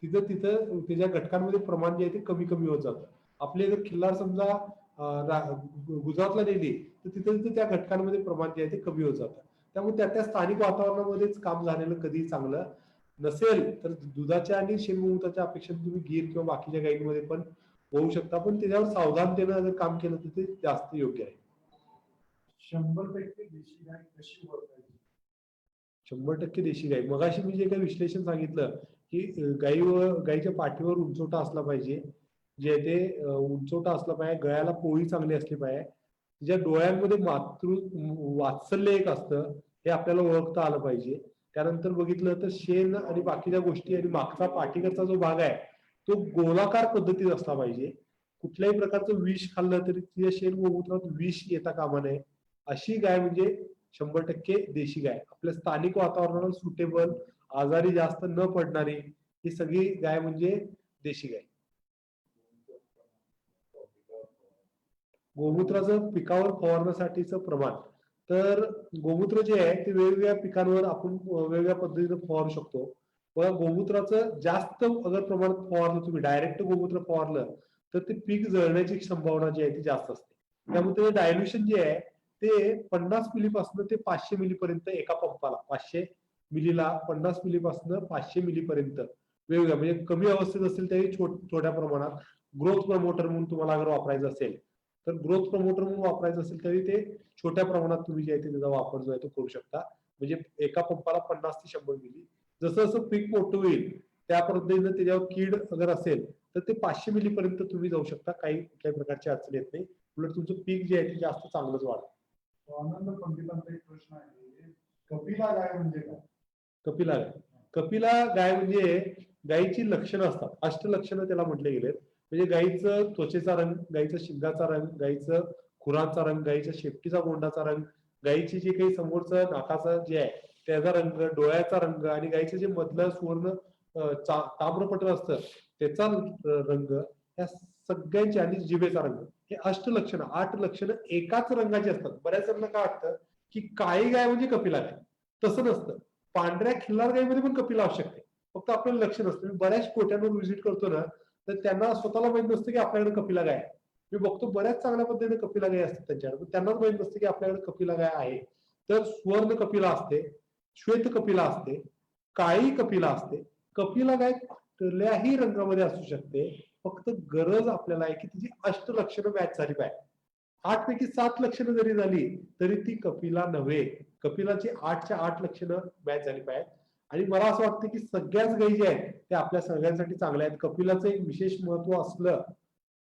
तिथं तिथं त्याच्या घटकांमध्ये प्रमाण जे आहे ते कमी कमी होत जातं. आपले जर खिल्लार समजा गुजरातला नेली तर तिथं तिथं त्या घटकांमध्ये प्रमाण जे आहे ते कमी होत जातं. त्यामुळे त्या स्थानिक वातावरणामध्येच काम झालेलं कधी चांगलं नसेल तर दुधाच्या आणि शेणगोमूत्राच्या अपेक्षेने तुम्ही गिर किंवा बाकीच्या गायींमध्ये पण होऊ शकता, पण त्याच्यावर सावधानतेनं जर काम केलं तर ते जास्त योग्य आहे. 100% देशी गाय कशी ओळखायची? 100% देशी गाय, मगाशी मी जे काही विश्लेषण सांगितलं की गायीच्या पाठीवर उंचवटा असला पाहिजे, जे ते उंचवटा असला पाहिजे, गळ्याला पोळी चांगली असली पाहिजे, तिच्या डोळ्यांमध्ये वात्सल्य एक असतं हे आपल्याला ओळखता आलं पाहिजे. त्यानंतर बघितलं तर शेण आणि बाकीच्या गोष्टी आणि मागचा पाठीकडचा जो भाग आहे तो गोलाकार पद्धतीत असला पाहिजे. कुठल्याही प्रकारचं विष खाल्लं तरी तिच्या शेण गोमूत्रात विष येता कामा नये. अशी गाय म्हणजे 100% देशी गाय. आपल्या स्थानिक वातावरणाला सुटेबल, आजारी जास्त न पडणारी ही सगळी गाय म्हणजे देशी गाय. गोमूत्राचं पिकावर फवारण्यासाठीचं प्रमाण, तर गोमूत्र जे आहे ते वेगवेगळ्या पिकांवर आपण वेगवेगळ्या पद्धतीने फवारू शकतो. पण गोमूत्राचं जास्त अगर प्रमाणात फवारलं तुम्ही, डायरेक्ट गोमूत्र फवारलं तर ते पीक जळण्याची संभावना जी आहे ती जास्त असते. त्यामुळे ते डायल्युशन जे आहे ते 50 मिलीपासून ते 500 मिली पर्यंत एका पंपाला, 500 मिलीला 50 मिलीपासून 500 मिली पर्यंत वेगवेगळ्या, म्हणजे कमी अवस्थेत असेल तरी छोट्या प्रमाणात. ग्रोथ प्रमोटर म्हणून तुम्हाला अगर वापरायचं असेल तर ग्रोथ प्रमोटर म्हणून वापरायचं असेल तरी ते छोट्या प्रमाणात तुम्ही जे आहे ते त्याचा वापर जो आहे तो करू शकता. म्हणजे एका पंपाला 50 ते 100 मिली. जसं जसं पीक मोठं होईल त्या पद्धतीने त्याच्यावर कीड अगर असेल तर ते 500 मिली पर्यंत तुम्ही जाऊ शकता. कुठल्याही प्रकारची अडचण येत नाही. उलट तुमचं पीक जे आहे ते जास्त चांगलंच वाढतं. आनंद पंडितांचा एक प्रश्न आहे, कपिला गाय म्हणजे काय? कपिला गाय म्हणजे गायीची लक्षणं असतात, अष्टलक्षणं त्याला म्हटले गेले. म्हणजे गायीचं त्वचेचा रंग, गायीचा शिंगाचा रंग, गायीचं खुरांचा रंग, गायीच्या शेपटीचा गोंडाचा रंग, गायीची जे काही समोरचं नाकाचं जे आहे त्याचा रंग, डोळ्याचा रंग आणि गायीचं जे मधलं सुवर्ण ताम्रपटल असतं त्याचा रंग, या सगळ्यांची आणि जिभेचा रंग, हे अष्टलक्षणं 8 लक्षणं एकाच रंगाची असतात. बऱ्याच जणांना काय वाटतं की काळी गाय म्हणजे कपिला गाय, तसं नसतं. पांढऱ्या खिल्लार गायीमध्ये पण कपिला आवश्यक आहे, फक्त आपल्याला लक्ष नसतं. मी बऱ्याच कोट्यांवर व्हिजिट करतो ना तर त्यांना स्वतःला माहित नसतं की आपल्याकडे कपिला गाय आहे. मी बघतो बऱ्याच चांगल्या पद्धतीने कपिला गाय असतात त्यांच्याकडे, पण त्यांनाच माहित नसतं की आपल्याकडे कपिला गाय आहे. तर सुवर्ण कपिला असते, श्वेत कपिला असते, काळी कपिला असते. कपिला गाय कुठल्याही रंगामध्ये असू शकते, फक्त गरज आपल्याला आहे की तिची अष्टलक्षणं मॅच झाली पाहिजे. 8 पैकी 7 लक्षणं जरी झाली तरी ती कपिला नव्हे. कपिलाची 8च्या 8 लक्षणं मॅच झाली पाहिजेत. आणि मला असं वाटतं की सगळ्याच गायी ज्या आहेत त्या आपल्या सगळ्यांसाठी चांगल्या आहेत. कपिलाचं एक विशेष महत्व असलं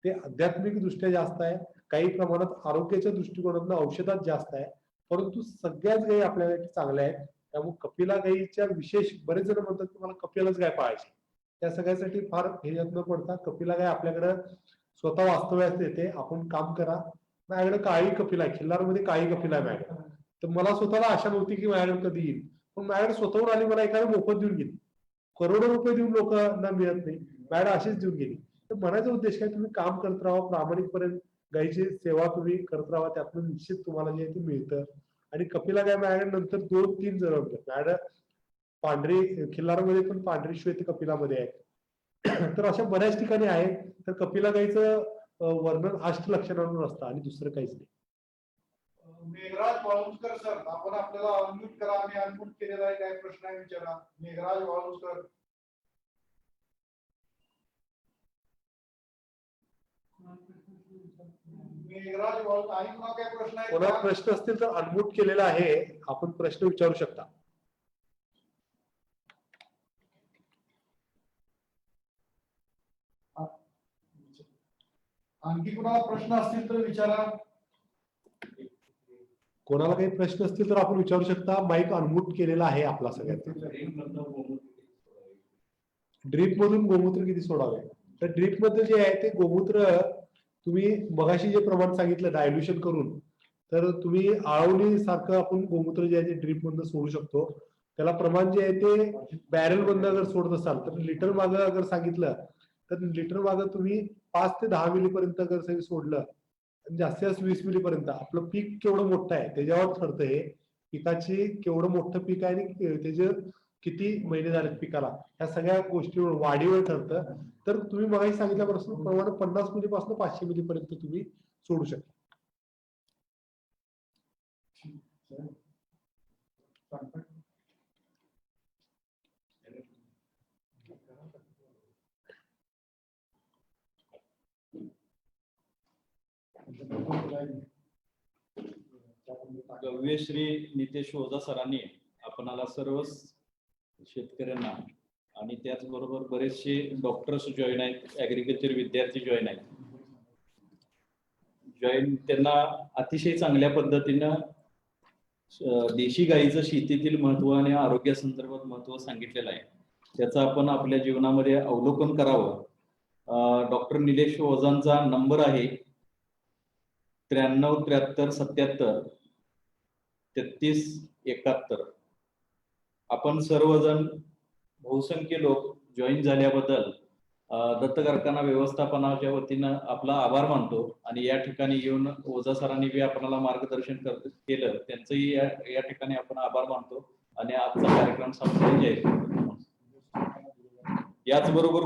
ते आध्यात्मिक दृष्ट्या जास्त आहे, काही प्रमाणात आरोग्याच्या दृष्टिकोनातून औषधात जास्त आहे, परंतु सगळ्याच गायी आपल्यासाठी चांगल्या आहेत. त्यामुळे कपिला गायीच्या विशेष, बरेच जण म्हणतात की मला कपिलाच गाय पाळायची, त्या सगळ्यासाठी फार ह्याच्यात न पडता कपिला गाय आपल्याकडे स्वतः वास्तव्यास येते. आपण काम करा. माझ्याकडे काळी कपिला आहे, खिल्लारमध्ये काळी कपिला आहे माझ्याकडे. तर मला स्वतःला आशा नव्हती की माझ्याकडे कधी येईल, पण माझ्याकडे स्वतःहून आली, मला एखादं मोफत देऊन गेली. करोडो रुपये देऊन लोकांना मिळत नाही, माझ्याकडे अशीच देऊन गेली. तर म्हणायचा उद्देश काय, तुम्ही काम करत राहा, प्रामाणिकपणे गायीची सेवा तुम्ही करत राहा, त्यातून निश्चित तुम्हाला जे ते मिळतं. आणि कपिला गाय माझ्याकडे नंतर 2-3 जन्मले. माझ्याकडे पांढरी खिल्लारमध्ये पण पांढरी श्वेत कपिलामध्ये आहे. तर अशा बऱ्याच ठिकाणी आहे. तर कपिला गायीचं वर्णन अष्टलक्षणांवर असतं आणि दुसरं काहीच नाही. मेघराज वाळुंजकर सर, आपण आपल्याला अनम्यूट करा आणि अनम्यूट केलेला आहे, काय प्रश्न आहे विचारा. मेघराज वाळुंजकर. मेघराज वाळुंजकर, आणि पुन्हा काय प्रश्न आहे? कोणाला प्रश्न असतील तर अनम्यूट केलेला आहे, आपण प्रश्न विचारू शकता. आणखी कुणाला प्रश्न असतील तर विचारा. कोणाला काही प्रश्न असतील तर आपण विचारू शकता. माईक अनम्यूट केलेला आहे आपला सगळ्यांचा. ड्रीप मधून गोमूत्र किती सोडावे? तर ड्रीप मध्ये जे आहे ते गोमूत्र तुम्ही मगाशी जे प्रमाण सांगितलं डायल्युशन करून, तर तुम्ही आळवणी सारखं आपण गोमूत्र जे आहे ते ड्रीप मधून सोडू शकतो. त्याला प्रमाण जे आहे ते बॅरल मधनं जर सोडत असाल तर लिटर मागं अगर सांगितलं तर लिटर मागं तुम्ही 5 ते 10 मिली पर्यंत जर सगळं सोडलं, आणि जास्तीत जास्त 20 मिली पर्यंत. आपलं पीक केवढं मोठं आहे त्याच्यावर ठरतं हे. पिकाची केवढं मोठं पीक आहे आणि त्याचे किती महिने झालेत पिकाला, ह्या सगळ्या गोष्टीवर वाढीवर ठरतं. तर तुम्ही मगाशी सांगितल्यापासून प्रमाणे 50 मिली पासून 500 मिली पर्यंत तुम्ही सोडू शकता. गव्यश्री नितेश ओझा सरांनी आपणाला सर्व शेतकऱ्यांना आणि त्याचबरोबर बरेचसे डॉक्टर्स जॉईन आहेत, ऍग्रिकल्चर विद्यार्थी जॉईन आहेत. त्यांना अतिशय चांगल्या पद्धतीनं देशी गाईचं शेतीतील महत्व आणि आरोग्यासंदर्भात महत्व सांगितलेलं आहे. त्याचं आपण आपल्या जीवनामध्ये अवलोकन करावं. डॉक्टर निलेश ओझांचा नंबर आहे 93 73 77 33 71. आपण सर्वजण बहुसंख्य लोक जॉईन झाल्याबद्दल दत्त कारखाना व्यवस्थापनाच्या वतीनं आपला आभार मानतो. आणि या ठिकाणी येऊन ओझा सरांनी बी आपल्याला मार्गदर्शन केलं, त्यांचंही या ठिकाणी आपण आभार मानतो आणि आजचा कार्यक्रम संपन्न जाहीर करतो. याचबरोबर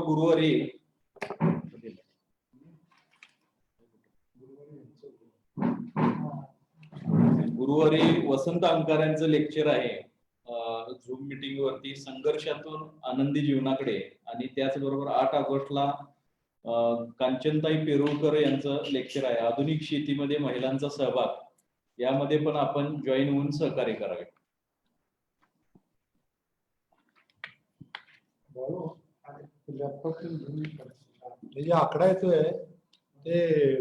गुरुवारी वसंत अंकाऱ्यांचं लेक्चर आहे झूम मीटिंग वरती, संघर्षातून आनंदी जीवनाकडे. आणि त्याचबरोबर 8 ऑगस्टला कांचनताई पेरुळकर यांचं लेक्चर आहे आधुनिक शेतीमध्ये महिलांचा सहभाग. यामध्ये पण आपण जॉईन होऊन सहकार्य करावे. हे जे आकडा येतोय ते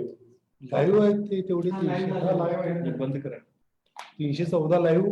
लाईव्ह आहे, ते तेवढे live आहे. बंद करा. 314 लाईव्ह